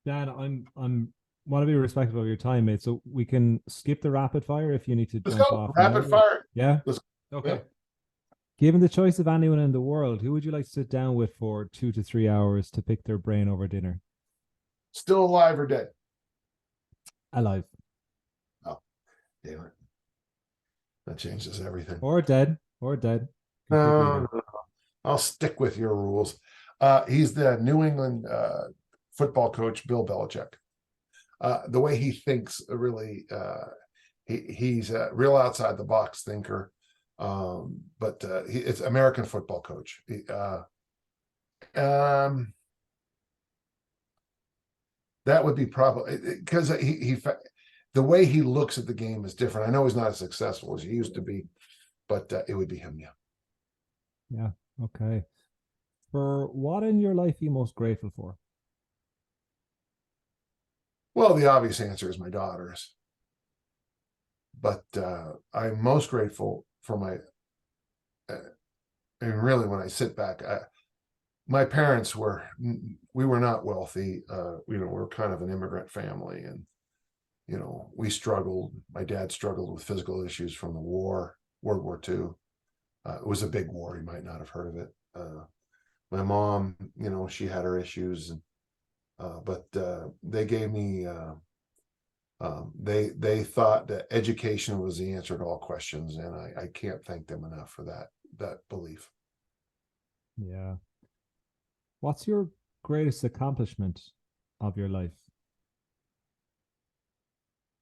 Dan, I'm want to be respectful of your time, mate. So we can skip the rapid fire if you need to Let's jump go. off. Rapid fire. Yeah. Okay. Yeah. Given the choice of anyone in the world, who would you like to sit down with for 2 to 3 hours to pick their brain over dinner? Still alive or dead? Alive. Oh, damn it. That changes everything. Or dead. Or dead. No, I'll stick with your rules. He's the New England football coach, Bill Belichick. The way he thinks, really, he's a real outside the box thinker. But it's American football coach. That would be probably because the way he looks at the game is different. I know he's not as successful as he used to be, but it would be him. Yeah. Yeah. Okay. For what in your life are you most grateful for? Well, the obvious answer is my daughters. But I'm most grateful for my, and really when I sit back, my parents we were not wealthy. We're kind of an immigrant family, and, we struggled. My dad struggled with physical issues from the war, World War II. It was a big war. You might not have heard of it. My mom, she had her issues, but they gave me, they thought that education was the answer to all questions, and I can't thank them enough for that belief. Yeah. What's your greatest accomplishment of your life?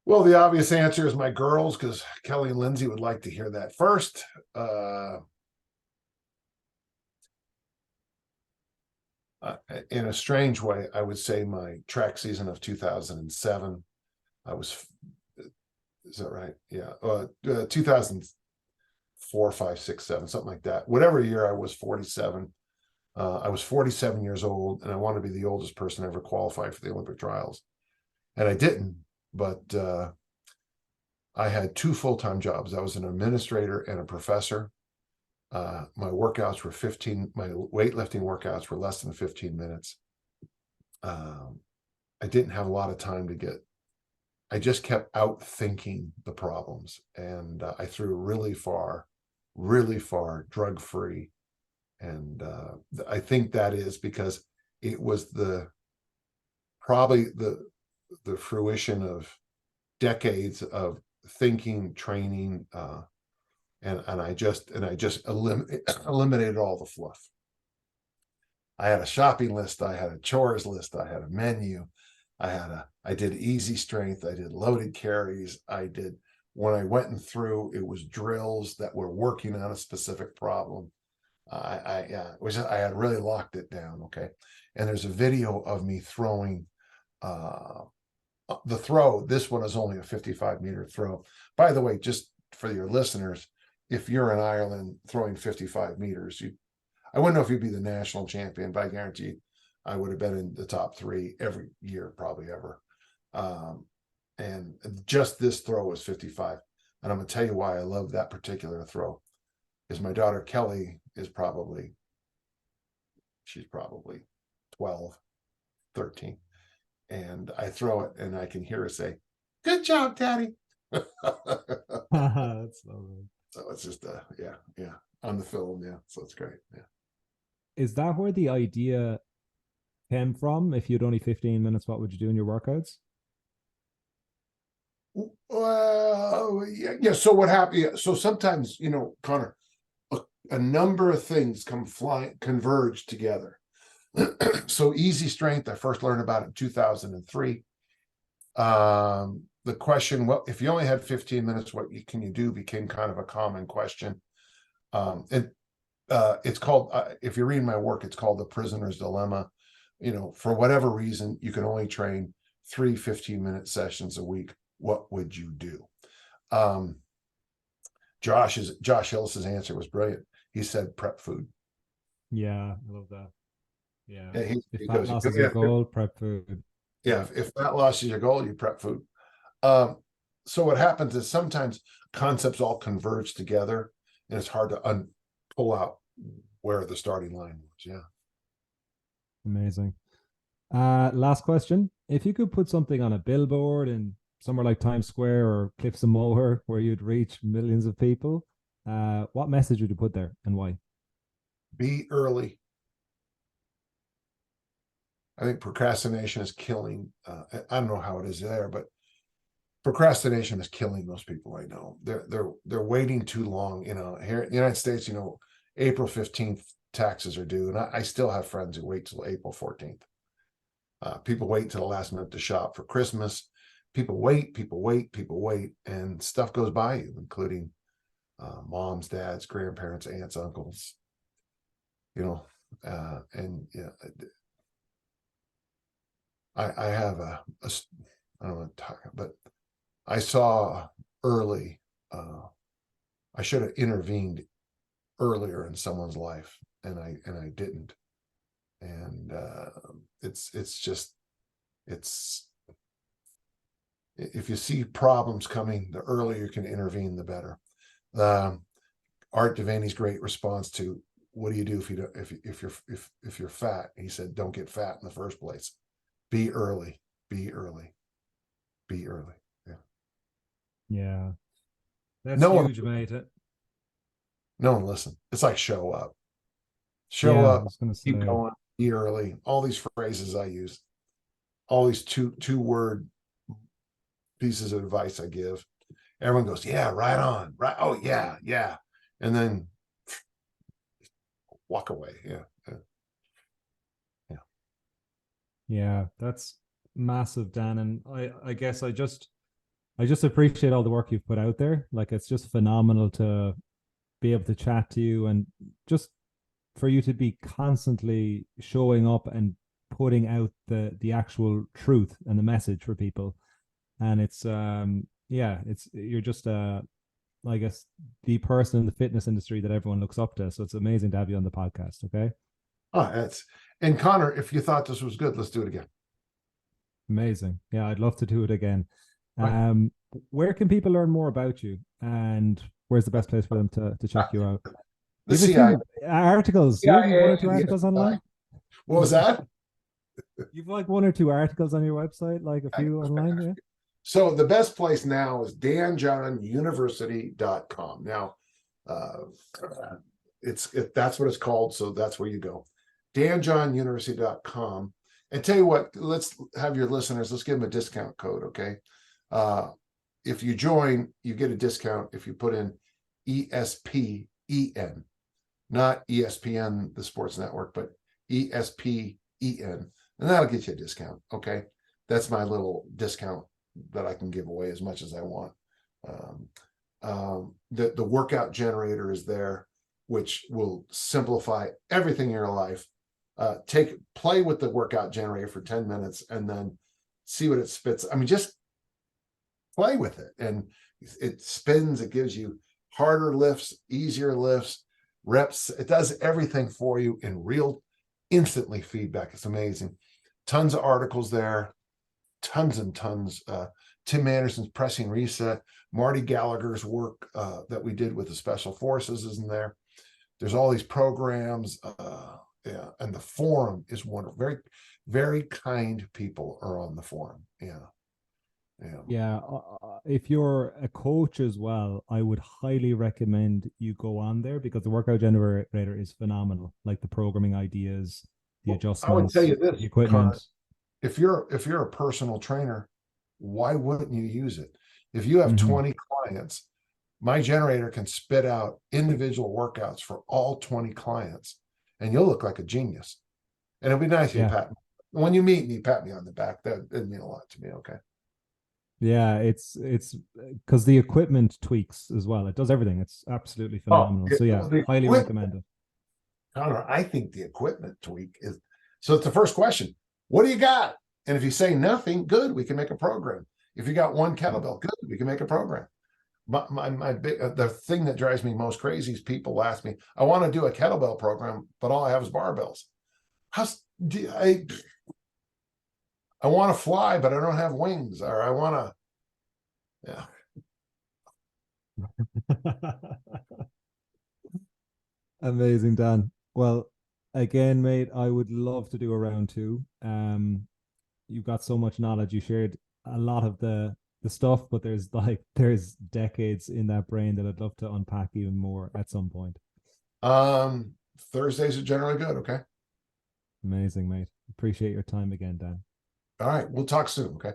Well, the obvious answer is my girls, because Kelly and Lindsay would like to hear that first. In a strange way, I would say my track season of 2007. Is that right? Yeah. 2004, 5, 6, 7, something like that. Whatever year I was 47. I was 47 years old, and I wanted to be the oldest person ever qualified for the Olympic trials. And I didn't, but I had 2 full-time jobs. I was an administrator and a professor. My workouts were my weightlifting workouts were less than 15 minutes. I didn't have a lot of time I just kept out thinking the problems, and I threw really far, drug-free. And I think that is because it was probably the fruition of decades of thinking, training, and I just eliminated all the fluff. I had a shopping list, I had a chores list, I had a menu, I did easy strength, I did loaded carries, when I went through, it was drills that were working on a specific problem. I had really locked it down. Okay. And there's a video of me throwing the throw. This one is only a 55-meter throw. By the way, just for your listeners, if you're in Ireland throwing 55 meters, I wouldn't know if you'd be the national champion, but I guarantee you, I would have been in the top 3 every year, probably ever. And just this throw was 55. And I'm going to tell you why I love that particular throw. Is my daughter Kelly she's probably 12, 13. And I throw it and I can hear her say, "Good job, Daddy." That's lovely. So it's just yeah, on the film, yeah. So it's great. Yeah. Is that where the idea came from? If you had only 15 minutes, what would you do in your workouts? Well, yeah. So what happened? Yeah, so sometimes, Connor, a number of things converge together. So easy strength, I first learned about it in 2003. The question, well, if you only had 15 minutes, what can you do, became kind of a common question. It's called, if you're reading my work, it's called The Prisoner's Dilemma. For whatever reason, you can only train 3 15-minute sessions a week. what would you do? Josh Hillis's answer was brilliant. He said prep food. Yeah, I love that. Yeah. If He fat goes, loss is your goal, prep food. yeah, if fat loss is your goal, you prep food. So what happens is sometimes concepts all converge together, and it's hard to pull out where the starting line was. Yeah. Amazing. Last question. If you could put something on a billboard in somewhere like Times Square or Cliffs of Moher where you'd reach millions of people, what message would you put there and why? Be early. I think procrastination is killing. I don't know how it is there, but procrastination is killing most people right now. They're waiting too long. Here in the United States, April 15th taxes are due, and I still have friends who wait till April 14th. People wait till the last minute to shop for Christmas. People wait, and stuff goes by you, including moms, dads, grandparents, aunts, uncles. And yeah, I have I don't want to talk, but I saw early. I should have intervened earlier in someone's life, and I didn't. And it's if you see problems coming, the earlier you can intervene, the better. Art Devaney's great response to what do you do if you're fat? He said, don't get fat in the first place. Be early. Be early. Be early. Yeah. Yeah. That's huge, mate. No one listen. It's like show up. Show up. Keep going. Be early. All these phrases I use. All these two-word pieces of advice I give. Everyone goes, yeah, right on. Right. Oh, yeah, yeah. And then walk away. Yeah. Yeah, that's massive, Dan. And I guess I just appreciate all the work you've put out there. Like, it's just phenomenal to be able to chat to you, and just for you to be constantly showing up and putting out the actual truth and the message for people. And it's you're just I guess the person in the fitness industry that everyone looks up to. So it's amazing to have you on the podcast. Okay. And Connor, if you thought this was good, let's do it again. Amazing. Yeah, I'd love to do it again. Right. Where can people learn more about you, and where's the best place for them to check you out? The CIA. Articles. CIA, you have 1 or 2 articles online? What was that? You've like 1 or 2 articles on your website, like a few online, yeah? So the best place now is danjohnuniversity.com. Now, that's what it's called, so that's where you go. danjohnuniversity.com. And tell you what, let's have your listeners, let's give them a discount code, okay? If you join, you get a discount if you put in ESPEN, not ESPN, the sports network, but ESPEN, and that'll get you a discount, okay? That's my little discount that I can give away as much as I want. The workout generator is there, which will simplify everything in your life. Play with the workout generator for 10 minutes and then see what it spits. I mean, just play with it, and it spins. It gives you harder lifts, easier lifts, reps. It does everything for you in real, instantly feedback. It's amazing. Tons of articles there, tons and tons. Tim Anderson's Pressing Reset, Marty Gallagher's work that we did with the Special Forces is in there. There's all these programs. Yeah, and the forum is wonderful. Very, very kind people are on the forum. Yeah. If you're a coach as well, I would highly recommend you go on there, because the workout generator is phenomenal. Like the programming ideas, the adjustments, I would tell you this, the equipment. If you're a personal trainer, why wouldn't you use it? If you have 20 clients, my generator can spit out individual workouts for all 20 clients. And you'll look like a genius. And it'll be nice if you pat me. When you meet me, pat me on the back. That'd mean a lot to me. Okay. Yeah, it's because the equipment tweaks as well. It does everything. It's absolutely phenomenal. So yeah, highly recommend it. Connor, I think the equipment tweak is, so it's the first question. What do you got? And if you say nothing, good, we can make a program. If you got one kettlebell, good, we can make a program. My big the thing that drives me most crazy is people ask me, I want to do a kettlebell program, but all I have is barbells. I want to fly, but I don't have wings, or I want to, yeah. Amazing, Dan. Well, again, mate, I would love to do a round two. You've got so much knowledge. You shared a lot of the stuff, but there's decades in that brain that I'd love to unpack even more at some point. Thursdays are generally good. Okay. Amazing, mate. Appreciate your time again, Dan. All right. We'll talk soon. Okay.